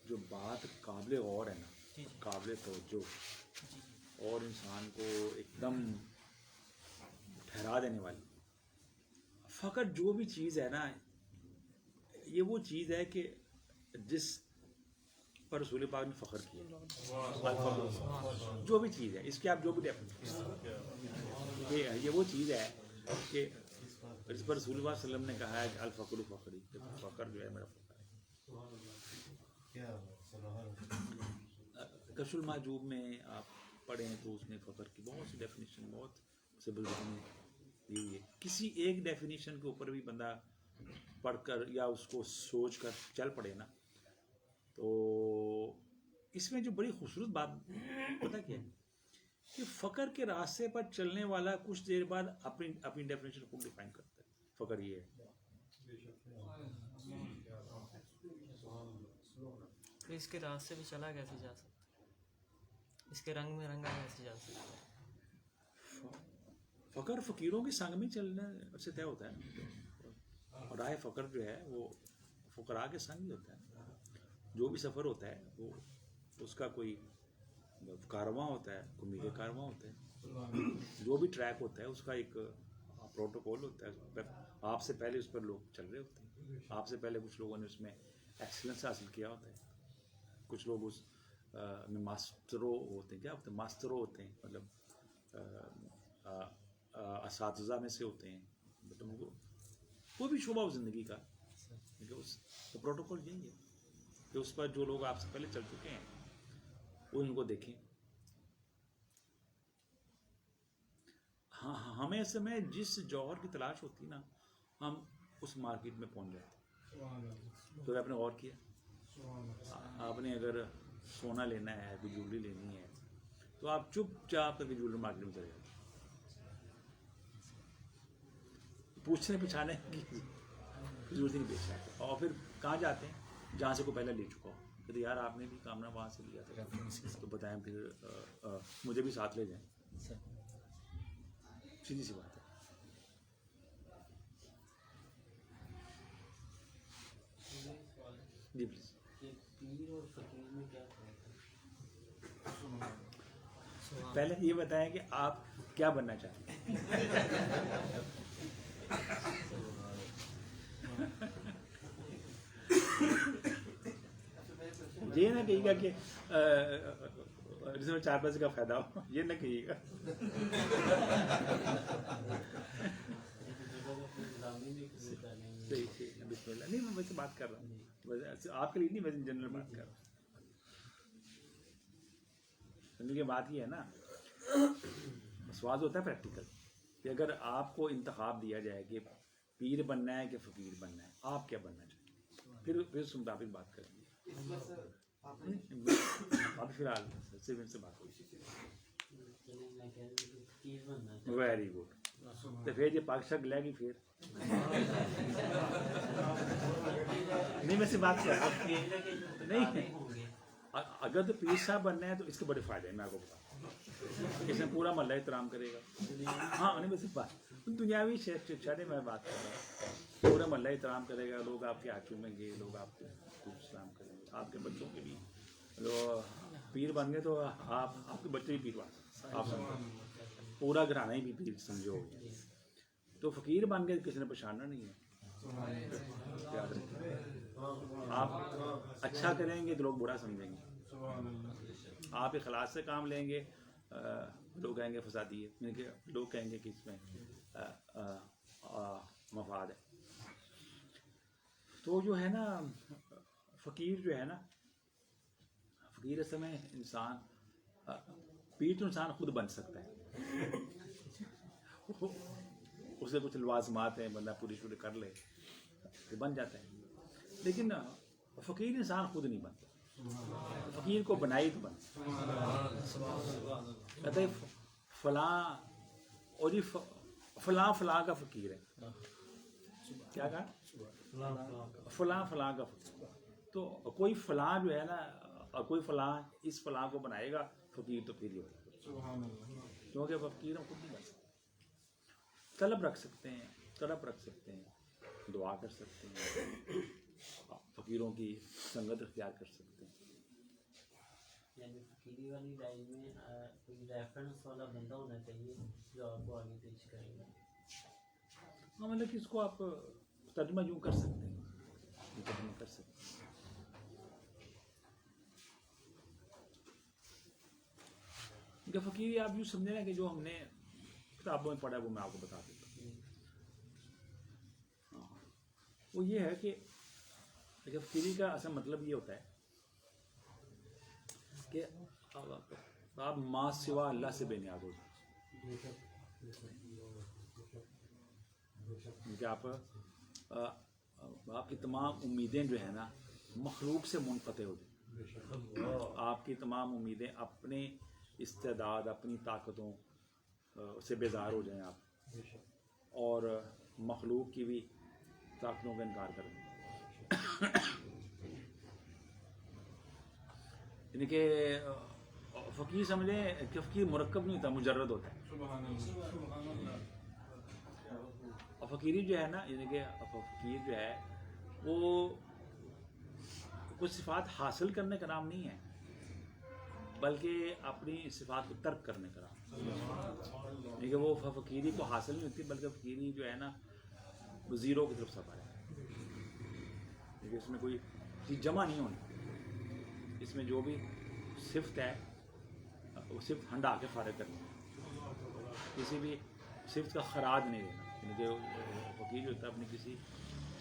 جو بات قابل غور ہے نا, قابل توجہ اور انسان کو ایک دم ٹھہرا دینے والی, فقر جو بھی چیز ہے نا, یہ وہ چیز ہے کہ جس پر رسول پاک نے فخر کیا. جو بھی چیز ہے, اس کی آپ جو بھی ڈیفینیشن, یہ وہ چیز ہے کہ اس پر رسول اللہ صلی اللہ علیہ وسلم نے کہا ہے کہ الفقر فخری, فقر جو ہے میرا فخر ہے. کشف المحجوب میں آپ پڑھیں تو اس میں فقر کی بہت سی ڈیفینیشن بہت سے بزرگوں نے دی ہوئی ہے. کسی ایک ڈیفینیشن کے اوپر بھی بندہ پڑھ کر یا اس کو سوچ کر چل پڑے نا, تو اس میں جو بڑی خوبصورت بات پتہ کیا ہے کہ فقر کے راستے پر چلنے والا کچھ دیر بعد اپنی ڈیفینیشن کو ڈیفائن کرتا ہے. فقر یہ ہے. تو اس کے راستے پہ چلا کیسے جا سکتا ہے, اس کے رنگ میں رنگا کیسے جا سکتا ہے؟ فقر فقیروں کے سنگ میں چلنے سے طے ہوتا ہے, اور راہ فقر جو ہے وہ فقراء کے سنگ ہی ہوتا ہے. جو بھی سفر ہوتا ہے وہ اس کا کوئی کارواں ہوتا ہے, کوئی میرے کارواں ہوتا ہے, جو بھی ٹریک ہوتا ہے اس کا ایک پروٹوکول ہوتا ہے. آپ سے پہلے اس پر لوگ چل رہے ہوتے ہیں, آپ سے پہلے کچھ لوگوں نے اس میں ایکسلنس حاصل کیا ہوتا ہے, کچھ لوگ اس میں ماسٹرو ہوتے ہیں, کیا ہوتے ہیں ماسٹرو ہوتے ہیں, مطلب اساتذہ میں سے ہوتے ہیں. مطلب کوئی بھی شعبہ ہو زندگی کا, اس کا پروٹوکول یہی ہے کہ اس پر جو لوگ آپ سے پہلے چل چکے ہیں وہ ان کو دیکھیں. ہاں ہمیں اس میں جس جوہر کی تلاش ہوتی نا, ہم اس مارکیٹ میں پہنچ جاتے ہیں. تو آپ نے غور کیا, آپ نے اگر سونا لینا ہے, کوئی جویلری لینی ہے, تو آپ چپ چاپ کر کے جویلری مارکیٹ میں چلے جاتے ہیں. پوچھنے پچھانے کی ضرورت نہیں پیش آتی. اور پھر کہاں جاتے ہیں جہاں سے کوئی پہلے لے چکا ہو, کہ یار آپ نے بھی کامنا وہاں سے لیا تھا, تو بتائیں پھر مجھے بھی ساتھ لے جائیں. سیدھی سی بات ہے. جی پلیز. پیر اور فقیر میں کیا فرق ہے؟ پہلے یہ بتائیں کہ آپ کیا بننا چاہتے ہیں. یہ نہ کہیے گا کہ جس میں 4 پیسے کا فائدہ ہو، یہ نہ کہیے گا. صحیح بسم اللہ. نہیں میں ویسے بات کر رہا ہوں، آپ کے لیے نہیں، ویسے جنرل بات کر رہا ہوں. سمجھنے کی بات یہ ہے نا، سوال ہوتا ہے پریکٹیکل کہ اگر آپ کو انتخاب دیا جائے کہ پیر بننا ہے کہ فقیر بننا ہے، آپ کیا بننا چاہیے، پھر اس مطابق بات کریں گے. اب فی الحال صرف ان سے بات ہوئی. Very good. تو پھر یہ پاک شک لے گی پھر نہیں میں سے بات کر رہا ہوں. نہیں اگر تو پیر صاحب بننا ہے تو اس کے بڑے فائدے ہیں، میں آپ کو بتا دوں. اس میں پورا محلہ احترام کرے گا. ہاں نہیں ویسے بات دنیاوی شہر میں بات کر رہا ہوں. پورا محلہ احترام کرے گا، لوگ آپ کے ہاتھ چومیں گے، لوگ آپ کو خوب سلام کریں گے. آپ کے بچوں کے بھی لو پیر بن گئے تو آپ کے بچے بھی پیر بن، آپ پورا گھرانہ ہی بھی پیر سمجھو. تو فقیر بن گئے کسی نے پہچاننا نہیں ہے. یاد رکھیں آپ اچھا کریں گے تو لوگ برا سمجھیں گے. آپ اخلاص سے کام لیں گے لوگ کہیں گے فسادی ہے، یعنی کہ لوگ کہیں گے کہ اس میں مفاد ہے. تو جو ہے نا فقیر جو ہے نا، فقیر اصل میں انسان، پیر تو انسان خود بن سکتا ہے، اسے کچھ لوازمات ہیں، بندہ پوری شروع کر لے تو بن جاتا ہے. لیکن فقیر انسان خود نہیں بنتا، فقیر کو بنائی تو بنتا. کہتے فلاں اور یہ فلاں فلاں کا فقیر ہے. کیا کہا؟ فلاں فلاں کا فقیر. تو کوئی فلاں جو ہے نا، کوئی فلاں اس فلاں کو بنائے گا فقیر تو پھر یہ ہوگا، کیونکہ فقیر ہم خود نہیں بن سکتے. طلب رکھ سکتے ہیں، طلب رکھ سکتے ہیں، دعا کر سکتے ہیں، فقیروں کی سنگت اختیار کر سکتے ہیں. یعنی فقیری والی لائن میں کوئی ریفرنس والا بندہ ہونا چاہیے جو آپ کو آگے پیش کرے گا. ہاں مطلب کہ اس کو آپ ترجمہ یوں کر سکتے ہیں، ترجمہ کر سکتے ہیں. کہ فقیری آپ یوں سمجھیں نا کہ جو ہم نے کتابوں میں پڑھا ہے وہ میں آپ کو بتا دیتا ہوں. وہ یہ ہے کہ فقیری کا اصل مطلب یہ ہوتا ہے کہ آپ ما سوا اللہ سے بے نیاز ہو جائیں. کہ آپ کی تمام امیدیں جو ہیں نا مخلوق سے منقطع ہو جائیں. آپ کی تمام امیدیں اپنے استعداد، اپنی طاقتوں سے بیزار ہو جائیں آپ، اور مخلوق کی بھی طاقتوں کا انکار کریں. یعنی کہ فقیر سمجھیں کہ فقیر مرکب نہیں ہوتا، مجرد ہوتا ہے. اور فقیری جو ہے نا، یعنی کہ فقیر جو ہے وہ کچھ صفات حاصل کرنے کا نام نہیں ہے، بلکہ اپنی صفات کو ترک کرنے کا نام. یعنی کہ وہ فقیری کو حاصل نہیں ہوتی، بلکہ فقیری جو ہے نا وہ زیرو کی طرف سفر ہے. یعنی کہ اس میں کوئی چیز جمع نہیں ہونی، اس میں جو بھی صفت ہے وہ صرف ہنڈا کے فارغ کرنا، کسی بھی صفت کا خراج نہیں دینا. یعنی کہ فقیر جو ہوتا ہے اپنی کسی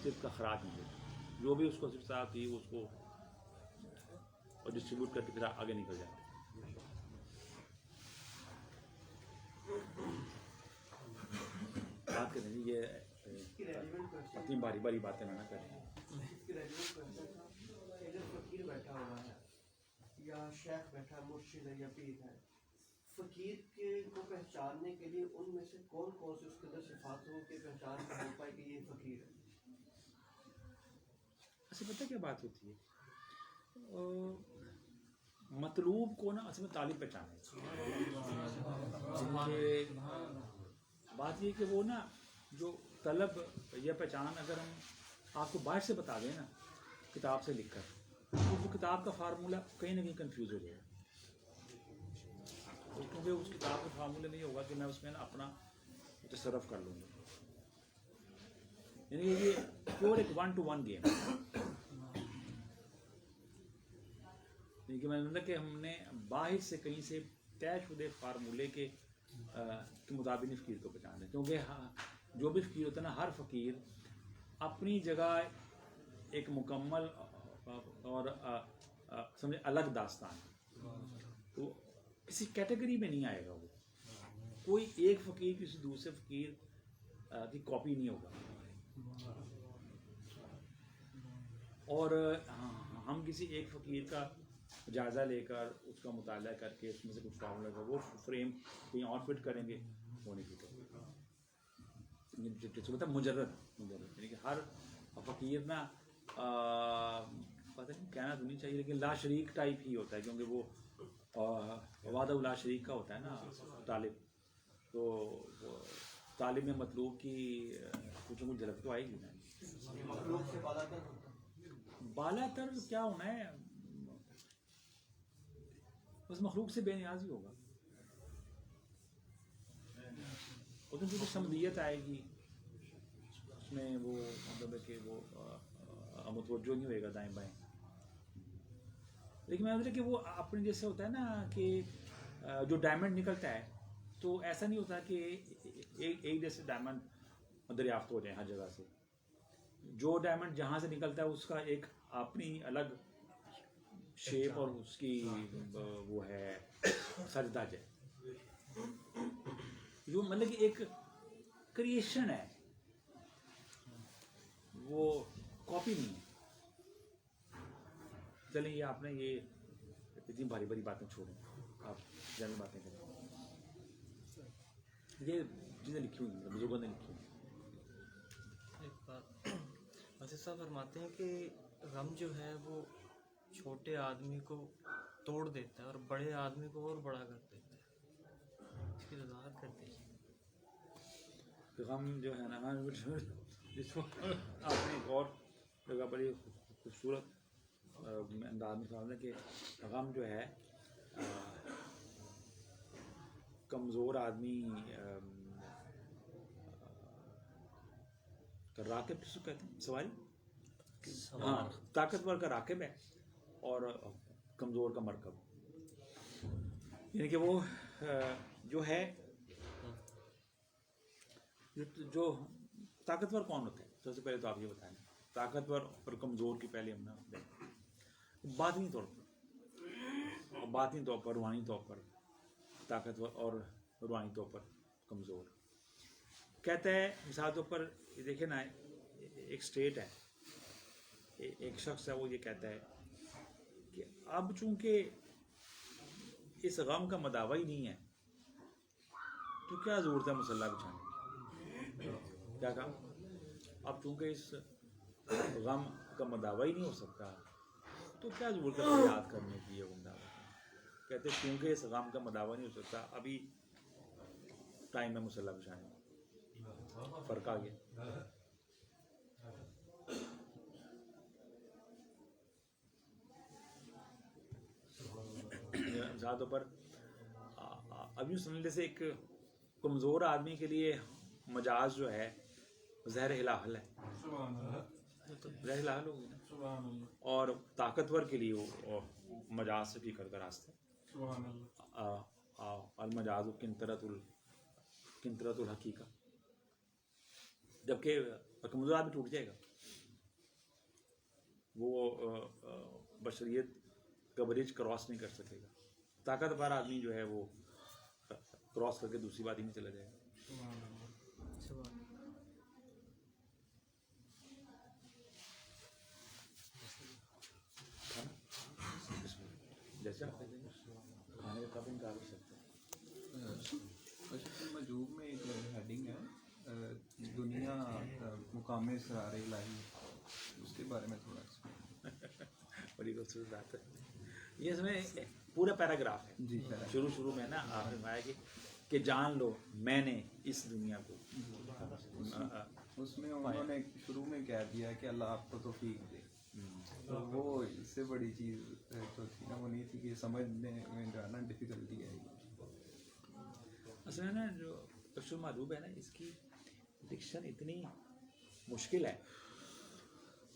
صفت کا خراج نہیں دیتا، جو بھی اس کو صفت آتی ہے اس کو اور ڈسٹریبیوٹ کر کے پھر آگے نکل جاتا ہے. بات کریں گے یہ اپنی باری باری باتیں نہ کریں. اگر فقیر بیٹھا ہوا ہے یا شیخ بیٹھا ہے، مرشد ہے یا پیر ہے، فقیر کے کو پہچاننے کے لیے ان میں سے کون کون سے اس کے اندر صفات ہو کہ پہچان ہو پائے کہ یہ فقیر ہے؟ اصل پتہ کیا بات ہوتی ہے، مطلوب کو نا اصل میں طالب پہچانے. بات یہ کہ وہ نا جو طلب یا پہچان اگر ہم آپ کو باہر سے بتا دیں نا کتاب سے لکھ کر، تو وہ کتاب کا فارمولہ کہیں نہ کہیں کنفیوز ہو جائے گا. کیونکہ اس کتاب کا فارمولہ نہیں ہوگا کہ میں اس میں نا اپنا تصرف کر لوں گا. یعنی کہ یہ پیور ایک 1-to-1 گیم ہے. یعنی کہ میں نے مطلب کہ ہم نے باہر سے کہیں سے طے شدہ فارمولے کے مطابق فقیر کو پہچانا ہے, کیونکہ جو بھی فقیر ہوتا ہے نا, ہر فقیر اپنی جگہ ایک مکمل اور سمجھے الگ داستان ہے. تو کسی کیٹیگری میں نہیں آئے گا وہ. کوئی ایک فقیر کسی دوسرے فقیر کی کاپی نہیں ہوگا. اور ہم کسی ایک فقیر کا جائزہ لے کر اس کا مطالعہ کر کے اس میں سے کچھ فارمولہ کا وہ فریم کہیں اور فٹ کریں گے, وہ نہیں فٹ ہوگا. جس کو کہتا ہے مجرد, یعنی کہ ہر فقیر نا پتہ نہیں کہنا تو نہیں چاہیے لیکن لا شریک ٹائپ ہی ہوتا ہے, کیونکہ وہ وحدہ لا شریک کا ہوتا ہے نا طالب. تو طالب میں مطلوب کی کچھ نہ کچھ جھلک تو آئے گی نا. مخلوق سے بالا تر کیا ہونا ہے, بس مخلوق سے بے نیاز ہی ہوگا. اس میں کچھ سمدیت آئے گی, اس میں وہ مطلب ہے کہ وہ متوجہ نہیں ہوئے گا دائیں بائیں. لیکن میں مطلب کہ وہ اپنے جیسے ہوتا ہے نا کہ جو ڈائمنڈ نکلتا ہے تو ایسا نہیں ہوتا کہ ایک جیسے ڈائمنڈ دریافت ہو جائیں ہر جگہ سے. جو ڈائمنڈ جہاں سے نکلتا ہے اس کا ایک اپنی الگ شیپ اور اس کی وہ ہے سجدہ ہے, جو مطلب کہ ایک کریشن ہے, وہ کاپی نہیں ہے. چلیں یہ آپ نے یہ اتنی بھاری بھاری باتیں چھوڑیں, آپ جنرل باتیں کریں. یہ چیزیں لکھی ہوئی ہیں, بزرگوں نے لکھی ہوئی ہیں. ایک بات ویسے صاحب فرماتے ہیں کہ غم جو ہے وہ چھوٹے آدمی کو توڑ دیتا ہے اور بڑے آدمی کو اور بڑا کر دیتا ہے. اس کی وضاحت کرتے ہیں. غم جو ہے نا جس کو آپ نے ایک اور جگہ بڑی خوبصورت انداز میں سمجھا کہ غم جو ہے کمزور آدمی راکب کس کو کہتے ہیں, سواری, ہاں طاقتور کا راکب ہے اور کمزور کا مرکب. یعنی کہ وہ جو ہے جو طاقتور کون ہوتا ہے, سب سے پہلے تو آپ یہ بتائیں. طاقتور اور کمزور کی پہلے ہم نے باطنی طور پر, باطنی طور پر, روحانی طور پر طاقتور اور روحانی طور پر کمزور. کہتا ہے مثال طور پر دیکھیں نا, ایک اسٹیٹ ہے, ایک شخص ہے, وہ یہ کہتا ہے کہ اب چونکہ اس غم کا مداوع ہی نہیں ہے تو کیا ضرورت ہے مسلح بچھانے کی. کیا کہا, اب چونکہ اس غم کا مداوع ہی نہیں ہو سکتا تو کیا ضرورت ہے یاد کرنے کی. یہ بندہ کہتے ہیں کیونکہ اس غم کا مداوع نہیں ہو سکتا ابھی ٹائم ہے مسلح بچھانے کا. فرق آ گیا. زیادہ پر اب یوں سمجھ جیسے ایک کمزور آدمی کے لیے مجاز جو ہے زہر ہلاحل ہے, زہر ہلاحل ہوگی نا, اور طاقتور کے لیے وہ مجاز سے فکر کا راستہ ہے. المجاز کنطرۃ الحقیقہ. جبکہ کمزور آدمی ٹوٹ جائے گا, وہ بشریت کا برج کراس نہیں کر سکے گا. طاقتور آدمی جو ہے وہ کراس کر کے دوسری بات ہی نہیں چلا جائے گا. جیسے آپ کہتے ہیں کھانے کا کب انکار کر سکتے ہیں. مجوب میں ایک ہیڈنگ ہے دنیا مقام اسرار الہی, اس کے بارے میں تھوڑا سا. بڑی خوبصورت بات ہے یہ. اس میں پورا پیراگراف ہے جی, شروع میں نا آپ نے فرمایا کہ جان لو میں نے اس دنیا کو. اس میں انہوں نے شروع میں کہہ دیا کہ اللہ آپ کو توفیق دے. وہ اس سے بڑی چیز تو تھی نا, وہ نہیں تھی کہ سمجھنے میں جانا ڈیفیکلٹی ہے. اصل میں نا جو تفسیر معروب ہے نا, اس کی ڈکشن اتنی مشکل ہے،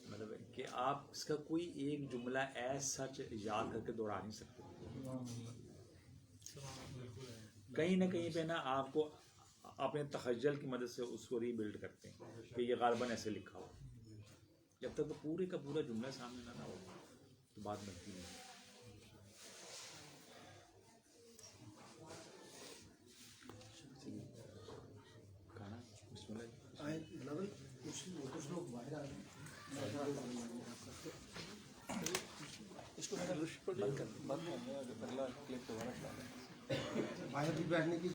مطلب کہ آپ اس کا کوئی ایک جملہ ایز سچ یاد کر کے دوڑا نہیں سکتے. کہیں نہ کہیں پہ نا آپ کو اپنے تخیل کی مدد سے اس کو ری بلڈ کرتے ہیں کہ یہ غالباً ایسے لکھا ہو. جب تک وہ پورے کا پورا جملہ سامنے نہ ہو تو بات بنتی نہیں. کھانا بسم اللہ. کچھ لوگ باہر آ رہے ہیں. اس کو بند کر دیں، اگلا کلپ دوبارہ چلا دیں. باہر بھی بیٹھنے کی